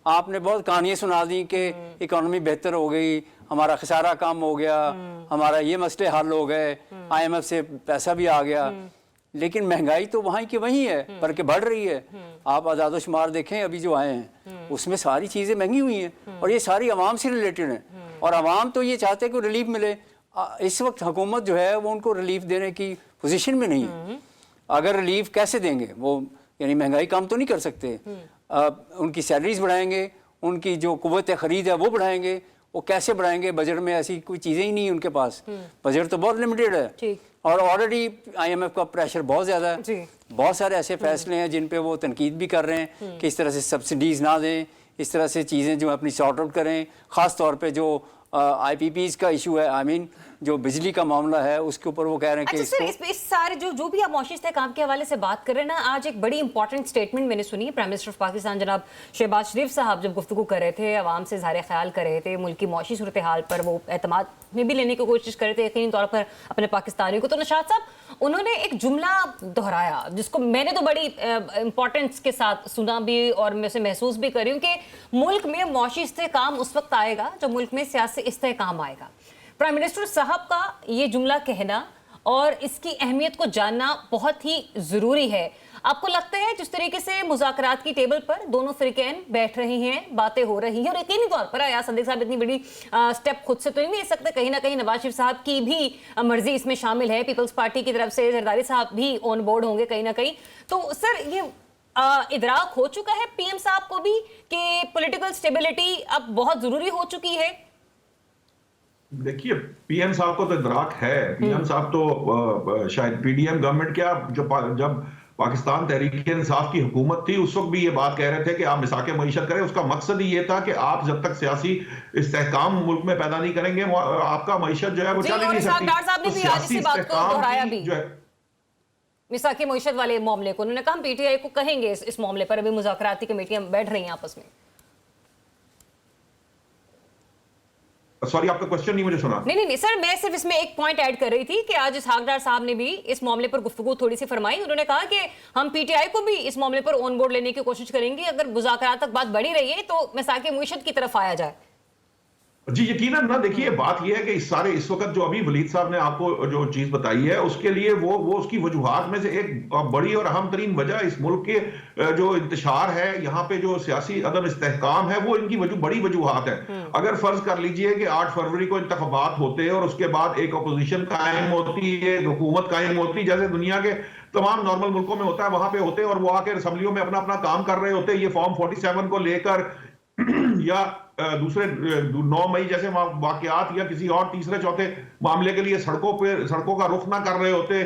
آپ نے بہت کہانیاں سنا دیں کہ اکانومی بہتر ہو گئی, ہمارا خسارہ کم ہو گیا, ہمارا یہ مسئلے حل ہو گئے, آئی ایم ایف سے پیسہ بھی آ گیا. لیکن مہنگائی تو وہاں کی وہیں ہے, بلکہ بڑھ رہی ہے. آپ اعداد و شمار دیکھیں ابھی جو آئے ہیں, اس میں ساری چیزیں مہنگی ہوئی ہیں, اور یہ ساری عوام سے ریلیٹڈ ہیں. اور عوام تو یہ چاہتے ہیں کہ ریلیف ملے. اس وقت حکومت جو ہے وہ ان کو ریلیف دینے کی پوزیشن میں نہیں ہے. اگر ریلیف کیسے دیں گے وہ, یعنی مہنگائی کم تو نہیں کر سکتے. ان کی سیلریز بڑھائیں گے, ان کی جو قوت خرید ہے وہ بڑھائیں گے. وہ کیسے بڑھائیں گے؟ بجٹ میں ایسی کوئی چیزیں ہی نہیں ان کے پاس. بجٹ تو بہت لمیٹیڈ ہے, اور آلریڈی آئی ایم ایف کا پریشر بہت زیادہ ہے. بہت سارے ایسے فیصلے ہیں جن پہ وہ تنقید بھی کر رہے ہیں کہ اس طرح سے سبسڈیز نہ دیں, اس طرح سے چیزیں جو اپنی سارٹ آؤٹ کریں. خاص طور پہ جو آئی پی پیز کا ایشو ہے, آئی مین جو بجلی کا معاملہ ہے, اس کے اوپر وہ کہہ رہے ہیں کہ اس سارے جو بھی آپ معاشی استحکام کے حوالے سے بات کر رہے ہیں نا, آج ایک بڑی امپورٹنٹ سٹیٹمنٹ میں نے سنی. پرائم منسٹر آف پاکستان جناب شہباز شریف صاحب جب گفتگو کر رہے تھے, عوام سے اظہار خیال کر رہے تھے, ملک کی معاشی صورتحال پر وہ اعتماد میں بھی لینے کی کوشش کر رہے تھے یقینی طور پر اپنے پاکستانیوں کو. تو نشاط صاحب انہوں نے ایک جملہ دہرایا جس کو میں نے تو بڑی امپورٹنس کے ساتھ سنا بھی اور میں سے محسوس بھی کر رہی ہوں کہ ملک میں معاشی استحکام اس وقت آئے گا جب ملک میں سیاسی استحکام آئے گا. پرائم منسٹر صاحب کا یہ جملہ کہنا اور اس کی اہمیت کو جاننا بہت ہی ضروری ہے. آپ کو لگتا ہے جس طریقے سے مذاکرات کی ٹیبل پر دونوں فریقین بیٹھ رہے ہیں, باتیں ہو رہی ہیں, اور یقینی طور پر ایاز صدیق صاحب اتنی بڑی سٹیپ خود سے تو نہیں لے سکتے, کہیں نہ کہیں نواز شریف صاحب کی بھی مرضی اس میں شامل ہے, پیپلز پارٹی کی طرف سے زرداری صاحب بھی آن بورڈ ہوں گے کہیں نہ کہیں. تو سر یہ ادراک ہو چکا ہے پی ایم صاحب کو بھی کہ پولیٹیکل سٹیبلٹی اب بہت ضروری ہو چکی ہے؟ دیکھیے پی ایم صاحب کو تو ادراک ہے. پی ایم صاحب تو شاید پی ڈی ایم گورنمنٹ کیا, جب پاکستان تحریک انصاف کی حکومت تھی اس وقت بھی یہ بات کہہ رہے تھے کہ آپ مساق معیشت کریں. اس کا مقصد ہی یہ تھا کہ آپ جب تک سیاسی استحکام ملک میں پیدا نہیں کریں گے آپ کا معیشت جو ہے وہ چل ہی نہیں سکتی. صاحب نے بھی آج اسی بات کو دہرایا بھی, مساق معیشت والے معاملے کو. انہوں نے کہا ہم پی ٹی آئی کو کہیں گے اس معاملے پر, ابھی مذاکراتی کمیٹیاں بیٹھ رہی ہیں آپس میں. سوری آپ کا کوشچن نہیں مجھے سنا. نہیں سر, میں صرف اس میں ایک پوائنٹ ایڈ کر رہی تھی کہ آج اسحاق ڈار صاحب نے بھی اس معاملے پر گفتگو تھوڑی سی فرمائی. انہوں نے کہا کہ ہم پی ٹی آئی کو بھی اس معاملے پر آن بورڈ لینے کی کوشش کریں گے, اگر مذاکرات تک بات بڑھی رہی ہے تو مساق معیشت کی طرف آیا جائے. جی یقیناً نا. دیکھیے بات یہ ہے کہ اس وقت جو ابھی ولید صاحب نے آپ کو جو چیز بتائی ہے اس کے لیے وہ اس کی وجوہات میں سے ایک بڑی اور اہم ترین وجہ اس ملک کے جو انتشار ہے, یہاں پہ جو سیاسی عدم استحکام ہے, وہ ان کی بڑی وجوہات ہے. اگر فرض کر لیجئے کہ 8 فروری کو انتخابات ہوتے اور اس کے بعد ایک اپوزیشن قائم ہوتی ہے, ایک حکومت قائم ہوتی جیسے دنیا کے تمام نارمل ملکوں میں ہوتا ہے, وہاں پہ ہوتے اور وہ آ کے اسمبلیوں میں اپنا کام کر رہے ہوتے, یہ فارم 47 کو لے کر یا دوسرے 9 مئی جیسے واقعات یا کسی اور تیسرے چوتھے معاملے کے لیے سڑکوں کا رخ نہ کر رہے ہوتے.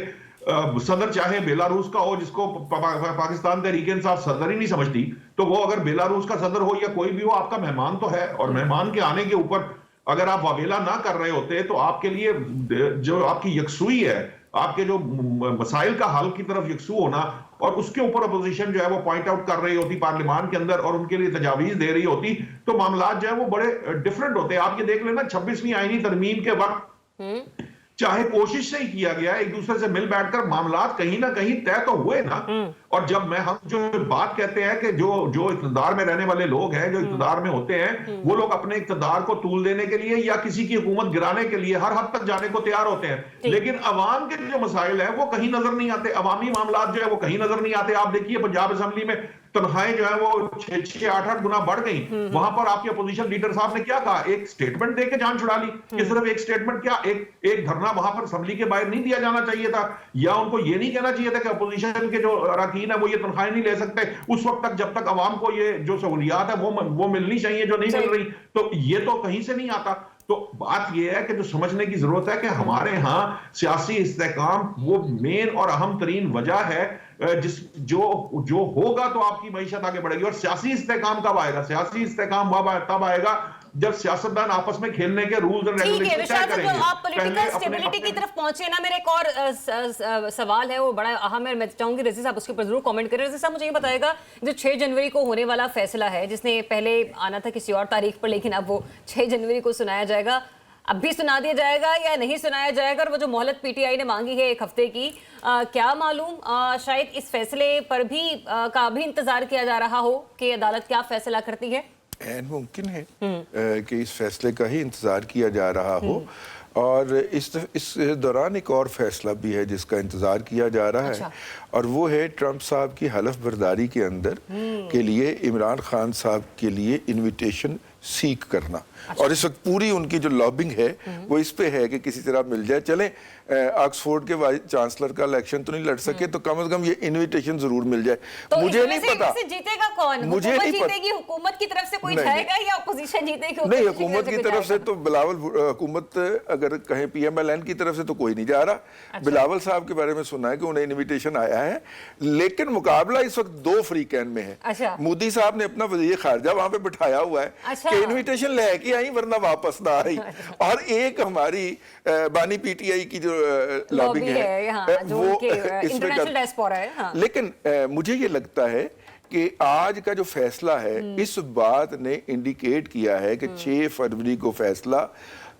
صدر چاہے بیلاروس کا ہو, جس کو پاکستان تحریک انصاف صدر ہی نہیں سمجھتی, تو وہ اگر بیلاروس کا صدر ہو یا کوئی بھی ہو, آپ کا مہمان تو ہے, اور مہمان کے آنے کے اوپر اگر آپ واویلا نہ کر رہے ہوتے تو آپ کے لیے جو آپ کی یکسوئی ہے, آپ کے جو مسائل کا حل کی طرف یکسو ہونا, اور اس کے اوپر اپوزیشن جو ہے وہ پوائنٹ آؤٹ کر رہی ہوتی پارلیمان کے اندر اور ان کے لیے تجاویز دے رہی ہوتی, تو معاملات جو ہے وہ بڑے ڈیفرنٹ ہوتے. آپ یہ دیکھ لینا 26ویں آئینی ترمیم کے وقت چاہے کوشش سے ہی کیا گیا, ایک دوسرے سے مل بیٹھ کر معاملات کہیں نہ کہیں طے تو ہوئے نا. اور جب ہم جو بات کہتے ہیں کہ جو اقتدار میں رہنے والے لوگ ہیں, جو اقتدار میں ہوتے ہیں, وہ لوگ اپنے اقتدار کو طول دینے کے لیے یا کسی کی حکومت گرانے کے لیے ہر حد تک جانے کو تیار ہوتے ہیں, لیکن عوام کے جو مسائل ہیں وہ کہیں نظر نہیں آتے, عوامی معاملات جو ہے وہ کہیں نظر نہیں آتے. آپ دیکھیے پنجاب اسمبلی میں तनख्वाहें जो है वो 6-8 गुना बढ़ गई। वहां पर आपके अपोजिशन लीडर साहब ने क्या कहा, एक स्टेटमेंट देके जान छुड़ा ली कि सिर्फ एक स्टेटमेंट क्या, एक धरना वहां पर असेंबली के बाहर नहीं दिया जाना चाहिए था, या उनको ये नहीं कहना चाहिए था कि अपोजिशन के जो अरकान है वो ये तनख्वाहें नहीं ले सकते उस वक्त तक जब तक अवाम को ये जो सहूलियात है वो मिलनी चाहिए जो नहीं मिल रही। तो ये तो कहीं से नहीं आता। तो बात यह है कि जो समझने की जरूरत है कि हमारे यहाँ सियासी इस्तेहकाम वो मेन और अहम तरीन वजह है जो होगा तो आपकी मईशत आगे बढ़ेगी। और सियासी इस्तेहकाम कब आएगा? सियासी इस्तेहकाम तब आएगा जब सियासतदान आपस में खेलने के रूल्स एंड रेगुलेशंस तय करेंगे। जो आप पॉलिटिकल स्टेबिलिटी की तरफ पहुंचे ना, मेरा एक और सवाल है, वो बड़ा अहम है, मैं चाहूंगी रज़ी साहब उसके ऊपर जरूर कमेंट करें। रज़ी साहब मुझे ये बताएगा, जो 6 जनवरी को होने वाला फैसला है, जिसने पहले आना था किसी और तारीख पर, लेकिन अब वो 6 जनवरी को सुनाया जाएगा, अब भी सुना दिया जाएगा या नहीं सुनाया जाएगा? और वो जो मोहलत पीटीआई ने मांगी है 1 हफ्ते की, क्या मालूम शायद इस फैसले पर भी का भी इंतजार किया जा रहा हो कि अदालत क्या फैसला करती है? ऐन मुमकिन है कि इस फैसले का ही इंतजार किया जा रहा हो। और इस दौरान एक और फैसला भी है जिसका इंतजार किया जा रहा है, और वो है ट्रंप साहब की हलफ बर्दारी के अंदर के लिए इमरान खान साहब के लिए इनविटेशन सीक करना। और इस वक्त पूरी उनकी जो लॉबिंग है वो इस पे है कि किसी तरह मिल जाए। चलें ऑक्सफोर्ड के वाइस चांसलर का इलेक्शन तो नहीं लड़ सके, तो कम से कम ये इनविटेशन जरूर मिल जाए। तो मुझे नहीं पता जीतेगा कौन, मुझे नहीं पता, जीतेगी हुकूमत की तरफ से कोई जाएगा या अपोजिशन जीतेगी? नहीं, हुकूमत की तरफ से तो बिलावल, हुकूमत अगर कहें PMLN की तरफ से तो कोई नहीं जा रहा। बिलावल साहब के बारे में सुना है कि उन्हें इनविटेशन आया है, लेकिन मुकाबला इस वक्त 2 फ्री कैन में है। मोदी साहब ने अपना वजीर खारजा वहां पे बिठाया हुआ है कि इनविटेशन लेके आई वरना वापस ना आई, और एक हमारी बानी PTI की जो लॉबिंग है वो इंटरनेशनल डायस्पोरा है। हाँ। लेकिन मुझे ये लगता है कि आज का जो फैसला है इस बात ने इंडिकेट किया है कि 6 फरवरी को फैसला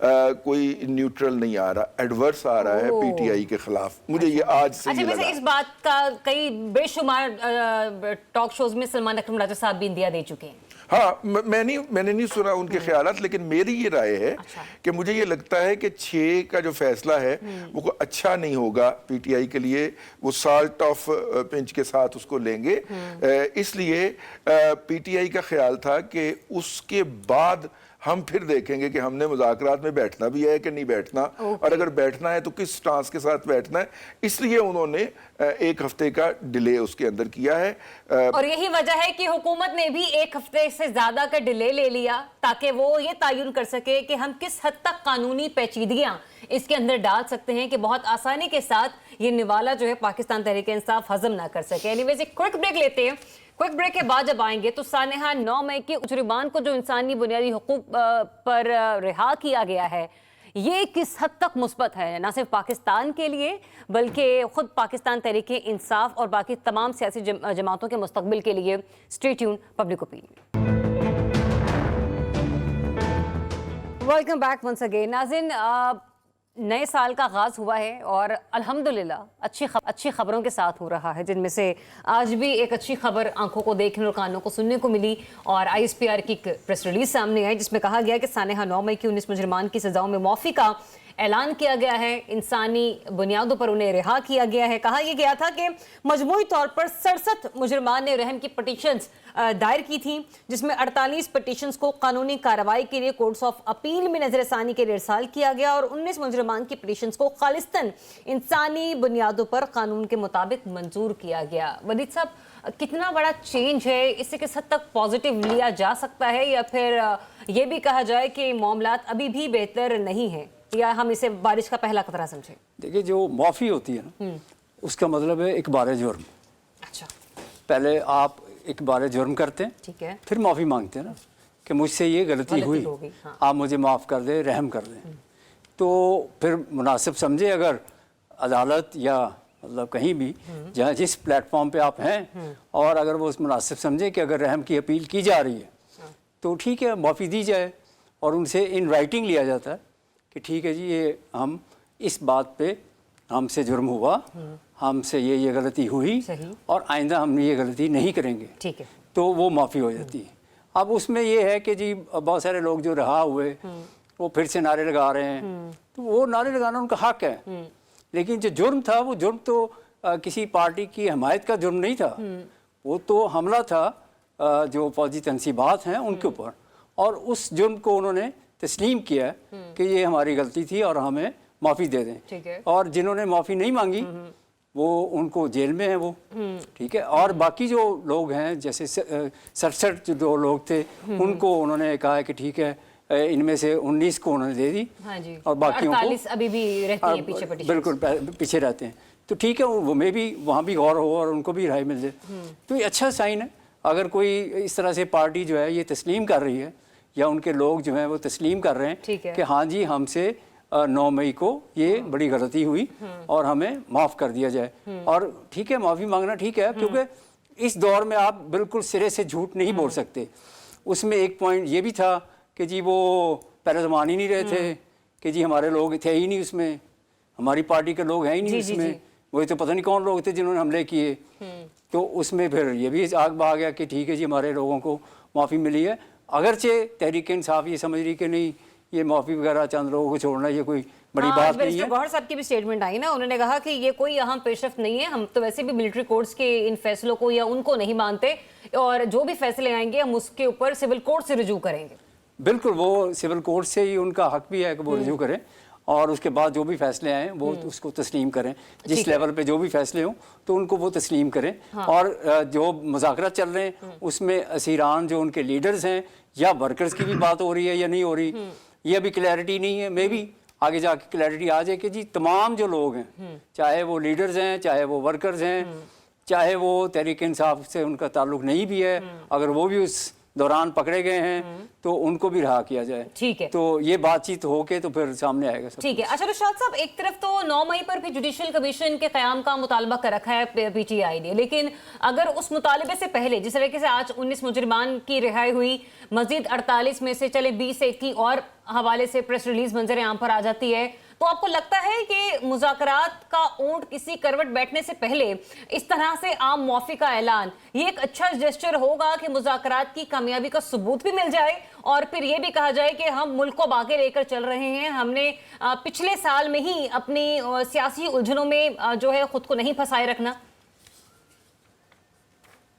कोई न्यूट्रल नहीं आ रहा, एडवर्स आ रहा है PTI के खिलाफ। मुझे ये आज से अच्छा, वैसे इस बात का कई बेशुमार टॉक शोज में सलमान अकरम राजा साहब भी इंदिया दे चुके हैं। हाँ, मैंने नहीं सुना उनके ख्यालात, लेकिन मेरी ये राय है कि मुझे ये लगता है कि 6 का जो फैसला है वो कोई अच्छा नहीं होगा PTI के लिए। वो साल्ट ऑफ पिंच के साथ उसको लेंगे। इसलिए PTI का ख्याल था कि उसके बाद हम फिर देखेंगे कि हमने मुज़ाकरात में बैठना भी है कि नहीं बैठना, और अगर बैठना है तो किस स्टांस के साथ बैठना है। इसलिए उन्होंने 1 हफ्ते का डिले उसके अंदर किया है। और यही वजह है कि हुकूमत ने भी 1 हफ्ते से ज्यादा का डिले ले लिया ताकि वो ये तयन कर सके कि हम किस हद तक कानूनी पेचीदगियां इसके अंदर डाल सकते हैं कि बहुत आसानी के साथ ये निवाला जो है पाकिस्तान तहरीक इंसाफ हजम ना कर सके। एनीवेज, एक क्विक ब्रेक लेते हैं। क्विक ब्रेक के बाद जब आएंगे तो सानेहा 9 मई के मुजरिमान को जो इंसानी बुनियादी हुकूक पर रिहा किया गया है, ये किस हद तक मुस्बत है, ना सिर्फ पाकिस्तान के लिए बल्कि खुद पाकिस्तान तहरीक इंसाफ और बाकी तमाम सियासी जमातों के मुस्तकबिल के लिए। Stay tune, public opinion. Welcome back once again. नाज़रीन, नए साल का आगाज़ हुआ है और अल्हम्दुलिल्लाह अच्छी खबरों के साथ हो रहा है, जिनमें से आज भी एक अच्छी खबर आंखों को देखने और कानों को सुनने को मिली। और ISPR की एक प्रेस रिलीज सामने आई जिसमें कहा गया कि सानेहा 9 मई की 19 मुजरिमान की सजाओं में माफ़ी का ऐलान किया गया है, इंसानी बुनियादों पर उन्हें रिहा किया गया है। कहा यह गया था कि मजमूई तौर पर 67 मुजरिमान ने रहम की पटिशन्स दायर की थी, जिसमें 48 पटिशन्स को कानूनी कार्रवाई के लिए कोर्ट्स ऑफ अपील में नजरसानी के लिए इरसाल किया गया और 19 मुजरिमान की पटिशन्स को खालिस्तन इंसानी बुनियादों पर कानून के मुताबिक मंजूर किया गया। वलीद साहब, कितना बड़ा चेंज है, इससे किस हद तक पॉजिटिव लिया जा सकता है, या फिर ये भी कहा जाए कि मामलात अभी भी बेहतर नहीं है, या हम इसे बारिश का पहला खतरा समझें? देखिए, जो माफ़ी होती है ना, उसका मतलब है एक बार जुर्म। अच्छा, पहले आप एक बार जुर्म करते हैं, ठीक है, फिर माफ़ी मांगते हैं ना कि मुझसे ये गलती हुई, हाँ। आप मुझे माफ़ कर दें, रहम कर दें। तो फिर मुनासिब समझे, अगर अदालत या मतलब कहीं भी जहाँ जिस प्लेटफॉर्म पे आप हैं, और अगर वो मुनासिब समझे कि अगर रहम की अपील की जा रही है तो ठीक है, माफ़ी दी जाए और उनसे इन राइटिंग लिया जाता है कि ठीक है जी, ये हम इस बात पे हमसे जुर्म हुआ, हमसे ये गलती हुई और आइंदा हम ये गलती नहीं करेंगे, ठीक है, तो वो माफ़ी हो जाती है। अब उसमें ये है कि जी बहुत सारे लोग जो रहा हुए वो फिर से नारे लगा रहे हैं, तो वो नारे लगाना उनका हक है, लेकिन जो जुर्म था वो जुर्म तो किसी पार्टी की हमायत का जुर्म नहीं था, वो तो हमला था जो फौजी तनसीबात हैं उनके ऊपर, और उस जुर्म को उन्होंने तस्लीम किया कि ये हमारी गलती थी और हमें माफ़ी दे दें। ठीक है। और जिन्होंने माफ़ी नहीं मांगी वो उनको जेल में है वो, ठीक है। और बाकी जो लोग हैं जैसे 67 जो लोग थे उनको उन्होंने कहा है कि ठीक है, इनमें से 19 को उन्होंने दे दी, हाँ जी, और बाकियों को 48 अभी भी रहती हैं पीछे petitions। बिल्कुल पीछे रहते हैं। तो ठीक है, वो में भी वहाँ भी गौर हो और उनको भी राय मिल जाए, तो ये अच्छा साइन है। अगर कोई इस तरह से पार्टी जो है ये तस्लीम कर रही है या उनके लोग जो हैं वो तस्लीम कर रहे ठीक है हैं कि हाँ जी हमसे 9 मई को ये बड़ी गलती हुई और हमें माफ़ कर दिया जाए, और ठीक है माफ़ी मांगना ठीक है, क्योंकि इस दौर में आप बिल्कुल सिरे से झूठ नहीं बोल सकते। उसमें एक पॉइंट ये भी था कि जी वो पहले मान ही नहीं रहे थे कि जी हमारे लोग थे ही नहीं उसमें, हमारी पार्टी के लोग हैं ही नहीं उसमें, वही तो पता नहीं कौन लोग थे जिन्होंने हमले किए। तो उसमें फिर ये भी आग बहा गया कि ठीक है जी हमारे लोगों को माफ़ी मिली है, अगरचे तहरीक इंसाफ ये समझ रही कि नहीं ये माफ़ी वगैरह चंद लोगों को छोड़ना ये कोई बड़ी बात नहीं है। गौहर साहब की भी स्टेटमेंट आई ना, उन्होंने कहा कि ये कोई अहम पेशरफ्त नहीं है, हम तो वैसे भी मिलिट्री कोर्ट्स के इन फैसलों को या उनको नहीं मानते, और जो भी फैसले आएंगे हम उसके ऊपर सिविल कोर्ट से रुजू करेंगे। बिल्कुल, वो सिविल कोर्ट से ही उनका हक भी है कि वो रुजू करें, और उसके बाद जो भी फैसले आए वो उसको तस्लीम करें, जिस लेवल पे जो भी फैसले हों तो उनको वो तस्लीम करें। और जो मुज़ाकरात चल रहे हैं उसमें असीरान जो उनके लीडर्स हैं या वर्कर्स की भी बात हो रही है या नहीं हो रही, ये अभी क्लैरिटी नहीं है। मे भी आगे जाके क्लैरिटी आ जाए कि जी तमाम जो लोग हैं, चाहे वो लीडर्स हैं, चाहे वो वर्कर्स हैं, चाहे वो तहरीक इंसाफ से उनका ताल्लुक नहीं भी है, अगर वो भी उस दौरान पकड़े गए हैं तो उनको भी रहा किया जाए। ठीक है, तो ये बातचीत होके तो फिर सामने आएगा सब। ठीक है। अच्छा रुशाद साहब, एक तरफ तो 9 मई पर भी जुडिशियल कमीशन के क़याम का मुतालबा कर रखा है पीटीआई ने, लेकिन अगर उस मुतालबे से पहले जिस तरीके से आज 19 मुजरिमान की रिहाई हुई, मजीद 48 में से चले 20 एक की और हवाले से प्रेस रिलीज मंजर आम पर आ जाती है, तो आपको लगता है कि मुज़ाकरात का ऊंट किसी करवट बैठने से पहले इस तरह से आम मौफ़ी का ऐलान ये एक अच्छा जेस्चर होगा कि मुज़ाकरात की कामयाबी का सबूत भी मिल जाए और फिर ये भी कहा जाए कि हम मुल्क को आगे लेकर चल रहे हैं, हमने पिछले साल में ही अपनी सियासी उलझनों में जो है खुद को नहीं फंसाए रखना?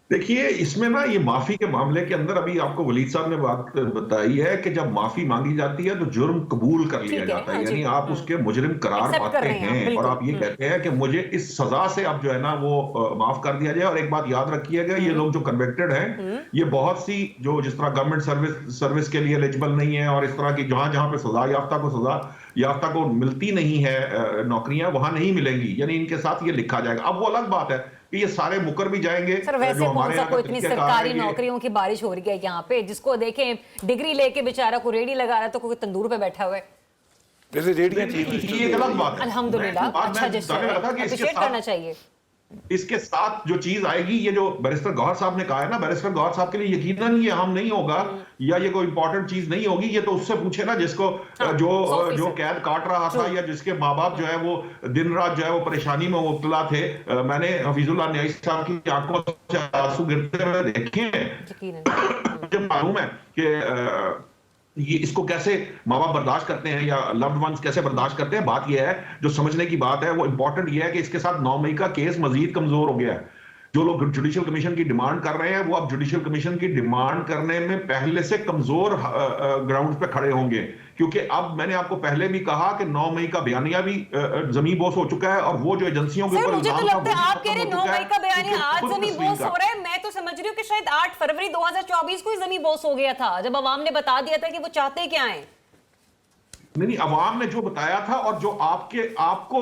देखिए, इसमें ना ये माफी के मामले के अंदर अभी आपको वलीद साहब ने बात बताई है कि जब माफी मांगी जाती है तो जुर्म कबूल कर लिया जाता है, यानी आप उसके मुजरिम करार पाते हैं और आप ये कहते हैं कि मुझे इस सजा से अब जो है ना वो माफ कर दिया जाए। और एक बात याद रखिएगा, ये लोग जो कन्विक्टेड हैं ये बहुत सी जो जिस तरह गवर्नमेंट सर्विस के लिए एलिजिबल नहीं है और इस तरह की जहां जहां पे सजा याफ्ता को मिलती नहीं है नौकरियां, वहां नहीं मिलेंगी, यानी इनके साथ ये लिखा जाएगा। अब वो अलग बात है कि ये सारे मुकर भी जाएंगे। सर वैसे कौन सा कोई इतनी सरकारी नौकरियों की बारिश हो रही है यहाँ पे, जिसको देखें डिग्री लेके बेचारा को रेडी लगा रहा है तो कोई तंदूर पे बैठा हुआ है। वैसे रेडी ये गलत बात है। अल्हम्दुलिल्लाह, अच्छा जेस्चर है, अप्रिशिएट करना चाहिए। इसके साथ जो चीज आएगी, ये जो बैरिस्टर गौहर साहब ने कहा है ना, बैरिस्टर गौहर साहब के लिए यकीनन ये हम नहीं होगा या ये कोई इंपॉर्टेंट चीज नहीं होगी। ये तो उससे पूछे ना जिसको जो कैद काट रहा था या जिसके माँ बाप जो है वो दिन रात जो है वो परेशानी में मुब्तला थे। मैंने हफीजुल्लाह न्याई साहब की आंखों से आंसू गिरते हुए देखे हैं। मुझे मालूम है कि ये इसको कैसे माँ बाप बर्दाश्त करते हैं या लव्ड वंस कैसे बर्दाश्त करते हैं। बात ये है, जो समझने की बात है वो इंपॉर्टेंट ये है कि इसके साथ 9 मई का केस मजीद कमजोर हो गया है। जो लोग जुडिशियल कमीशन की डिमांड कर रहे हैं वो अब जुडिशियल कमीशन की डिमांड करने में पहले से कमजोर ग्राउंड पे खड़े होंगे, क्योंकि अब मैंने आपको पहले भी कहा कि 9 मई का बयानिया भी ज़मीन बोस हो चुका है और वो जो एजेंसियों के ऊपर मुझे तो लगता है आप कह रहे 9 मई का बयानिया आज ज़मीन बोस हो रहा है। मैं तो समझ रही हूँ कि शायद 8 फरवरी 2024 को ही ज़मीन बोस हो गया था, जब अवाम ने बता दिया था कि वो चाहते क्या है। नहीं, अवाम ने जो बताया था और जो आपको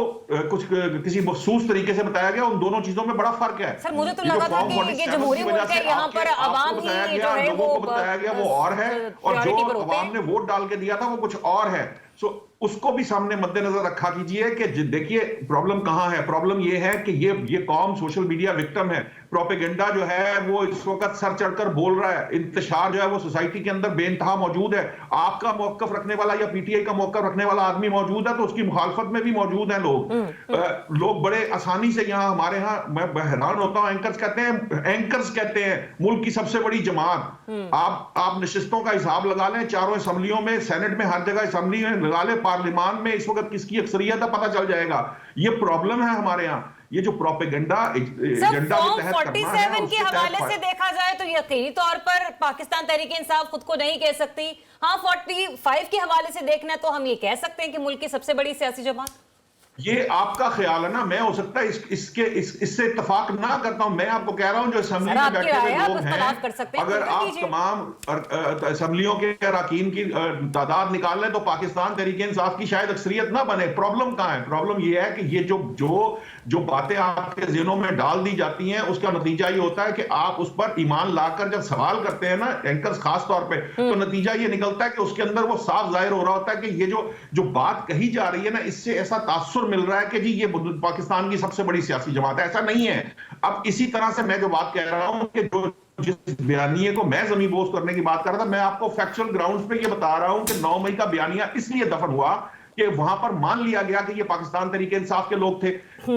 कुछ किसी मखसूस तरीके से बताया गया, उन दोनों चीजों में बड़ा फर्क है। सर मुझे तो लगा था कि ये जमहूरी मुल्क है, यहाँ पर अवाम ही जो है वो बताया गया वो और है, और जो अवाम ने वोट डाल के दिया था वो कुछ और है। सो उसको भी सामने मद्देनजर रखा कीजिए कि देखिए प्रॉब्लम कहां है। प्रॉब्लम ये है कि ये कौम सोशल मीडिया विक्टिम है। प्रोपेगेंडा जो है वो इस वक्त सर चढ़कर बोल रहा है, इंतशार जो है वो सोसाइटी के अंदर बेइंतहा मौजूद है। आपका मौकफ रखने वाला या पीटीआई का मौकफ रखने वाला आदमी मौजूद है तो उसकी मुखालफत में भी मौजूद है लोग बड़े आसानी से यहाँ हमारे यहाँ। मैं हैरान होता हूँ, एंकर्स कहते हैं मुल्क की सबसे बड़ी जमात। आप नशिस्तों का हिसाब लगा लें, चारों असम्बलियों में, सेनेट में, हर जगह असम्बली में लगा लें, पार्लियामान में इस वक्त किसकी अक्सरियत है पता चल जाएगा। ये प्रॉब्लम है हमारे यहाँ। ये जो प्रोपेगेंडा एजेंडा फॉर्म के तहत करना है 47 के हवाले से देखा जाए तो यकीनी तौर पर पाकिस्तान तहरीक इंसाफ खुद को नहीं कह सकती। हाँ, 45 के हवाले से देखना तो हम ये कह सकते हैं कि मुल्क की सबसे बड़ी सियासी जमात। ये आपका ख्याल है ना, मैं हो सकता है इससे इत्तेफाक ना करता हूं। मैं आपको कह रहा हूं जो असेंबली में बैठे हुए लोग हैं, अगर आप तमाम असेंबलियों के अरकान की तादाद निकाल लें तो पाकिस्तान तहरीक इंसाफ की शायद अक्सरियत ना बने। प्रॉब्लम कहां है? प्रॉब्लम ये है कि ये जो बातें आपके ज़हनों में डाल दी जाती हैं उसका नतीजा ये होता है कि आप उस पर ईमान लाकर जब सवाल करते हैं ना, एंकर्स खास तौर पे, तो नतीजा ये निकलता है कि उसके अंदर वो साफ जाहिर हो रहा होता है कि ये जो बात कही जा रही है ना, इससे ऐसा तासुर मिल रहा है कि जी ये पाकिस्तान की सबसे बड़ी सियासी जमात है। ऐसा नहीं है। अब इसी तरह से मैं जो बात कह रहा हूं कि जिस बयानिए को मैं ज़मीन बोझ करने की बात कर रहा था, मैं आपको फैक्चुअल ग्राउंड्स पे ये बता रहा हूं कि 9 मई का बयानिया इसलिए दफन हुआ कि वहां पर मान लिया गया कि ये पाकिस्तान तहरीक इंसाफ के लोग थे,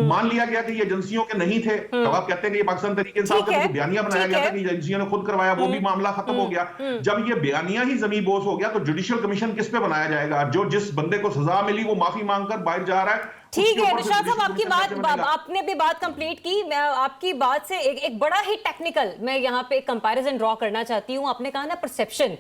मान लिया गया कि ये एजेंसियों के नहीं थे। तो आप कहते हैं कि ये पाकिस्तान तहरीक इंसाफ का जो बयानिया बनाया गया था कि एजेंसियों ने खुद करवाया, वो भी मामला खत्म हो गया। जब ये बयानिया ही ज़मीन बोझ हो गया तो जुडिशियल कमीशन किस पे बनाया जाएगा? जो जिस बंदे को सजा मिली वो माफी मांगकर बाहर जा रहा है। ठीक है निशात साहब, आपकी बात, आपने भी बात कंप्लीट की। मैं आपकी बात से एक बड़ा ही टेक्निकल मैं यहाँ पे कंपैरिजन ड्रॉ करना चाहती हूँ। आपने कहा ना परसेप्शन,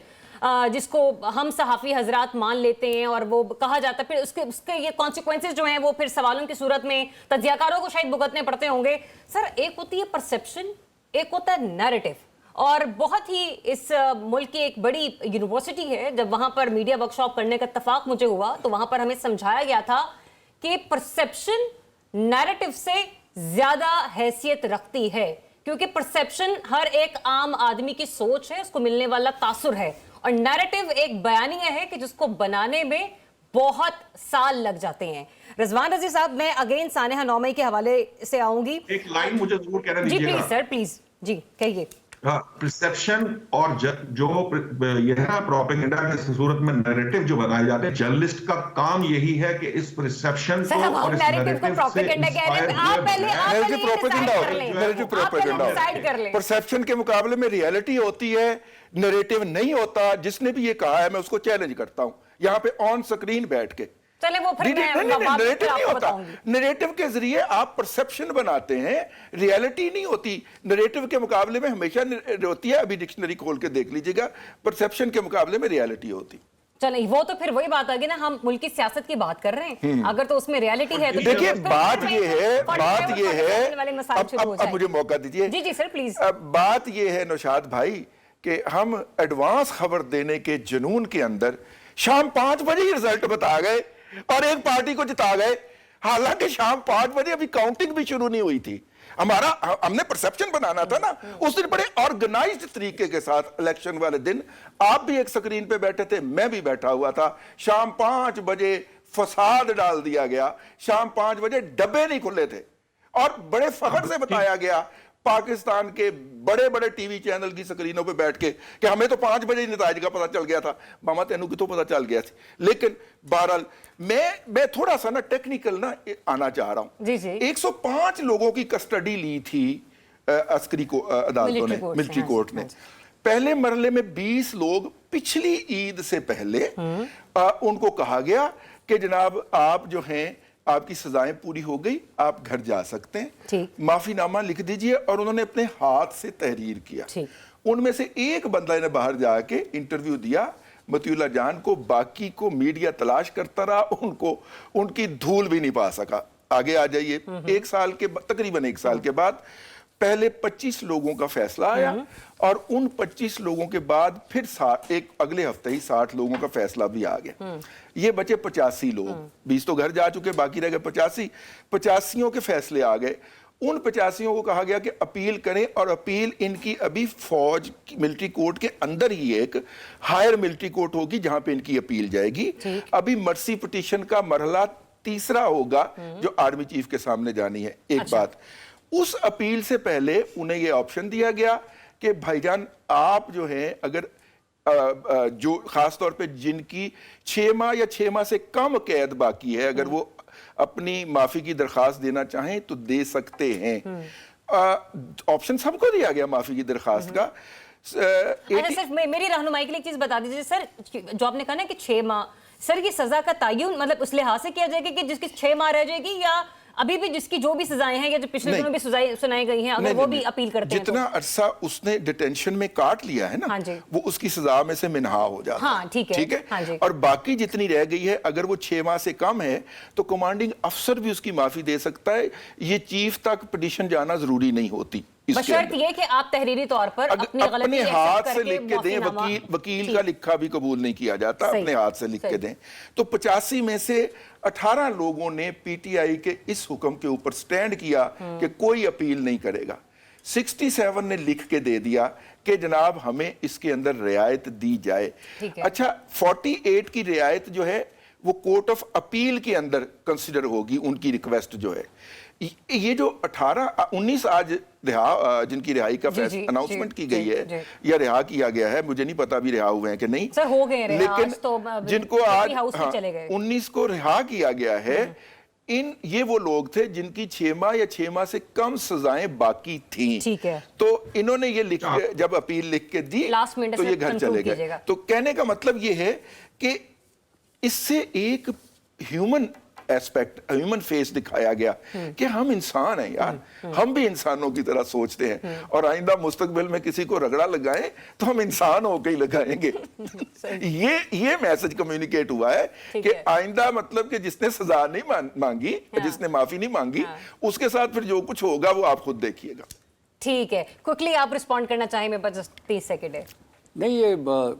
जिसको हम सहाफी हजरात मान लेते हैं और वो कहा जाता है, फिर उसके ये कॉन्सिक्वेंसेज जो हैं वो फिर सवालों की सूरत में तज्जियाकारों को शायद भुगतने पड़ते होंगे। सर, एक होती है परसेप्शन, एक होता है नैरेटिव। और बहुत ही इस मुल्क की एक बड़ी यूनिवर्सिटी है, जब वहां पर मीडिया वर्कशॉप करने का इत्तेफाक मुझे हुआ तो वहां पर हमें समझाया गया था कि परसेप्शन नैरेटिव से ज्यादा हैसियत रखती है, क्योंकि परसेप्शन हर एक आम आदमी की सोच है, उसको मिलने वाला तासुर है, और नैरेटिव एक बयानिया है कि जिसको बनाने में बहुत साल लग जाते हैं। रिजवान रजी साहब, मैं अगेन सानेहा 9 मई के हवाले से आऊंगी। एक लाइन मुझे जरूर कहना जी दीजिएगा। प्लीज सर, प्लीज जी कहिए। हाँ, परसेप्शन और जो ये है ना प्रोपेगेंडा की सूरत में नैरेटिव जो बनाए जाते हैं, जर्नलिस्ट का काम यही है कि इस परसेप्शन को और इस नैरेटिव से प्रोपेगेंडा कह रहे हैं। आप पहले परसेप्शन के मुकाबले में रियलिटी होती है, नैरेटिव नहीं होता। जिसने भी ये कहा है मैं उसको चैलेंज करता हूं यहाँ पे ऑन स्क्रीन बैठ के। चले वो फिर नैरेटिव नहीं होता। नैरेटिव के जरिए आप परसेप्शन बनाते हैं, रियलिटी नहीं होती। नैरेटिव के मुकाबले में हमेशा होती है, अभी डिक्शनरी खोल के देख लीजिएगा, परसेप्शन के मुकाबले में रियलिटी होती। चलिए, वो तो फिर वही बात आ गई ना, हम मुल्क की सियासत की बात कर रहे हैं, अगर तो उसमें रियलिटी है तो देखिए बात ये है अब मुझे मौका दीजिए। जी सर प्लीज। बात ये है नौशाद भाई कि हम एडवांस खबर देने के जुनून के अंदर शाम 5 बजे ही रिजल्ट बता गए और एक पार्टी को जिता गए, हालांकि शाम 5 बजे अभी काउंटिंग भी शुरू नहीं हुई थी। हमने परसेप्शन बनाना था ना, उस दिन बड़े ऑर्गेनाइज्ड तरीके के साथ इलेक्शन वाले दिन आप भी एक स्क्रीन पे बैठे थे, मैं भी बैठा हुआ था। शाम 5 बजे फसाद डाल दिया गया, शाम 5 बजे डब्बे नहीं खुले थे और बड़े फख्र से बताया गया पाकिस्तान के बड़े बड़े टीवी चैनल की स्क्रीनों पे बैठ के कि हमें तो 5 बजे नतीजे का पता चल गया था। मामा तेनू की तो पता चल गया थी। लेकिन बहरहाल मैं थोड़ा सा ना टेक्निकल ना आना चाह रहा हूं। 105 लोगों की कस्टडी ली थी अस्करी को अदालतों ने, मिलिट्री कोर्ट ने। पहले मरले में 20 लोग पिछली ईद से पहले उनको कहा गया कि जनाब आप जो हैं आपकी सजाएं पूरी हो गई, आप घर जा सकते हैं, माफीनामा लिख दीजिए। और उन्होंने अपने हाथ से तहरीर किया। उनमें से एक बंदा ने बाहर जाके इंटरव्यू दिया मतीउल्लाह जान को, बाकी को मीडिया तलाश करता रहा, उनकी धूल भी नहीं पा सका। आगे आ जाइए, तकरीबन एक साल के बाद पहले 25 लोगों का फैसला आया और उन 25 लोगों के बाद फिर एक अगले हफ्ते ही 60 लोगों का फैसला भी आ गया। ये बचे 85 लोग, 20 तो घर जा चुके, बाकी रह गए 85 के फैसले आ गए। उन 85 को कहा गया कि अपील करें और अपील इनकी अभी फौज मिलिट्री कोर्ट के अंदर ही एक हायर मिलिट्री कोर्ट होगी जहां पे इनकी अपील जाएगी। अभी मर्सी पिटीशन का मरहला तीसरा होगा जो आर्मी चीफ के सामने जानी है। एक बात, उस अपील से पहले उन्हें यह ऑप्शन दिया गया कि भाईजान आप जो हैं अगर जो खास तौर पे जिनकी 6 माह या 6 माह से कम कैद बाकी है, अगर वो अपनी माफी की दरखास्त देना चाहें तो दे सकते हैं। ऑप्शन सबको दिया गया माफी की दरखास्त का। सर मेरी रहनुमाई के लिए एक चीज बता दीजिए सर, जो आपने कहा ना कि 6 माह, सर ये सजा का तयन मतलब उस लिहाज से किया जाएगा कि जिसकी 6 माह रह जाएगी, या अभी भी जिसकी जो भी सजाएं हैं या जो पिछले नहीं। दिनों भी सुनाई गई हैं, अगर वो भी अपील करते हैं जितना अरसा उसने डिटेंशन में काट लिया है ना, हाँ जी। वो उसकी सजा में से मिन्हा हो जाता हाँ, ठीक है। ठीक है हाँ जी। और बाकी जितनी रह गई है, अगर वो 6 माह से कम है तो कमांडिंग अफसर भी उसकी माफी दे सकता है। ये चीफ तक पिटीशन जाना जरूरी नहीं होती। इसके बशर्त अंदर। ये कि आप तहरीरी तौर पर अपनी गलती अपने accept हाथ से करके लिख के दें, माफीनामा- वकील का लिखा भी कबूल नहीं किया जाता, सही। अपने हाथ से लिख सही। के दें। तो 85 में से 18 लोगों ने पीटीआई के इस हुक्म के ऊपर स्टैंड किया कि कोई अपील नहीं करेगा। 67 ने लिख के दे दिया कि जनाब हमें इसके अंदर रियायत दी जाए। ठीक है। अच्छा, 48 की रियायत जो है वो कोर्ट ऑफ अपील के अंदर कंसिडर होगी, उनकी रिक्वेस्ट जो है। ये जो 19 आज जिनकी रिहाई का जी, जी, अनाउंसमेंट जी, की गई जी, है जी। या रिहा किया गया है, मुझे नहीं पता अभी रिहा हुए हैं कि नहीं। सर हो गए रिहा, लेकिन आज तो जिनको सेक्रेटरी आज हाउस में चले गए। 19 को रिहा किया गया है, ये वो लोग थे जिनकी 6 माह या 6 माह से कम सजाएं बाकी थी। ठीक है। तो इन्होंने ये लिख के, जब अपील लिख के दी Last minute तो से ये घर conclude चले गए। कीजिएगा। तो कहने का मतलब ये है कि इससे एक ह्यूमन एस्पेक्ट, ह्यूमन फेस दिखाया गया कि हम इंसान हैं यार, हम भी इंसानों की तरह सोचते हैं और आइंदा मुस्तकबिल में किसी को रगड़ा लगाएं तो हम इंसान होकर ही लगाएंगे। ये मैसेज कम्युनिकेट हुआ है ठीक कि है। आइंदा मतलब कि जिसने सजा नहीं मांगी, जिसने माफी नहीं मांगी, उसके साथ फिर जो कुछ होगा वो आप खुद देखिएगा। ठीक है, क्विकली आप रिस्पॉन्ड करना चाहें, मेरे पास जस्ट 30 सेकेंड है। नहीं, ये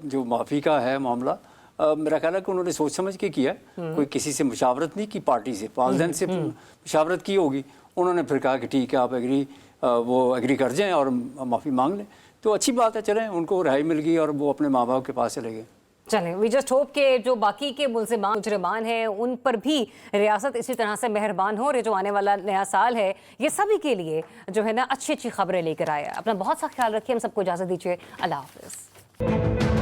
जो माफ़ी का है मामला, मेरा ख्याल है कि उन्होंने सोच समझ के किया है। कोई किसी से मुशावरत नहीं की, पार्टी से, वालिदैन से मुशावरत की होगी। उन्होंने फिर कहा कि ठीक है, आप वो एग्री कर जाएं और माफ़ी मांग लें, तो अच्छी बात है। चलें, उनको रिहाई मिल गई और वो अपने माँ बाप के पास चले गए। चलें, वी जस्ट होप के जो बाकी के मुजरिमान हैं उन पर भी रियासत इसी तरह से मेहरबान हो। जो आने वाला नया साल है ये सभी के लिए जो है ना अच्छी अच्छी खबरें लेकर आया। अपना बहुत सा ख्याल रखिए, हम सबको इजाज़त दीजिए। अल्लाह हाफ़िज़।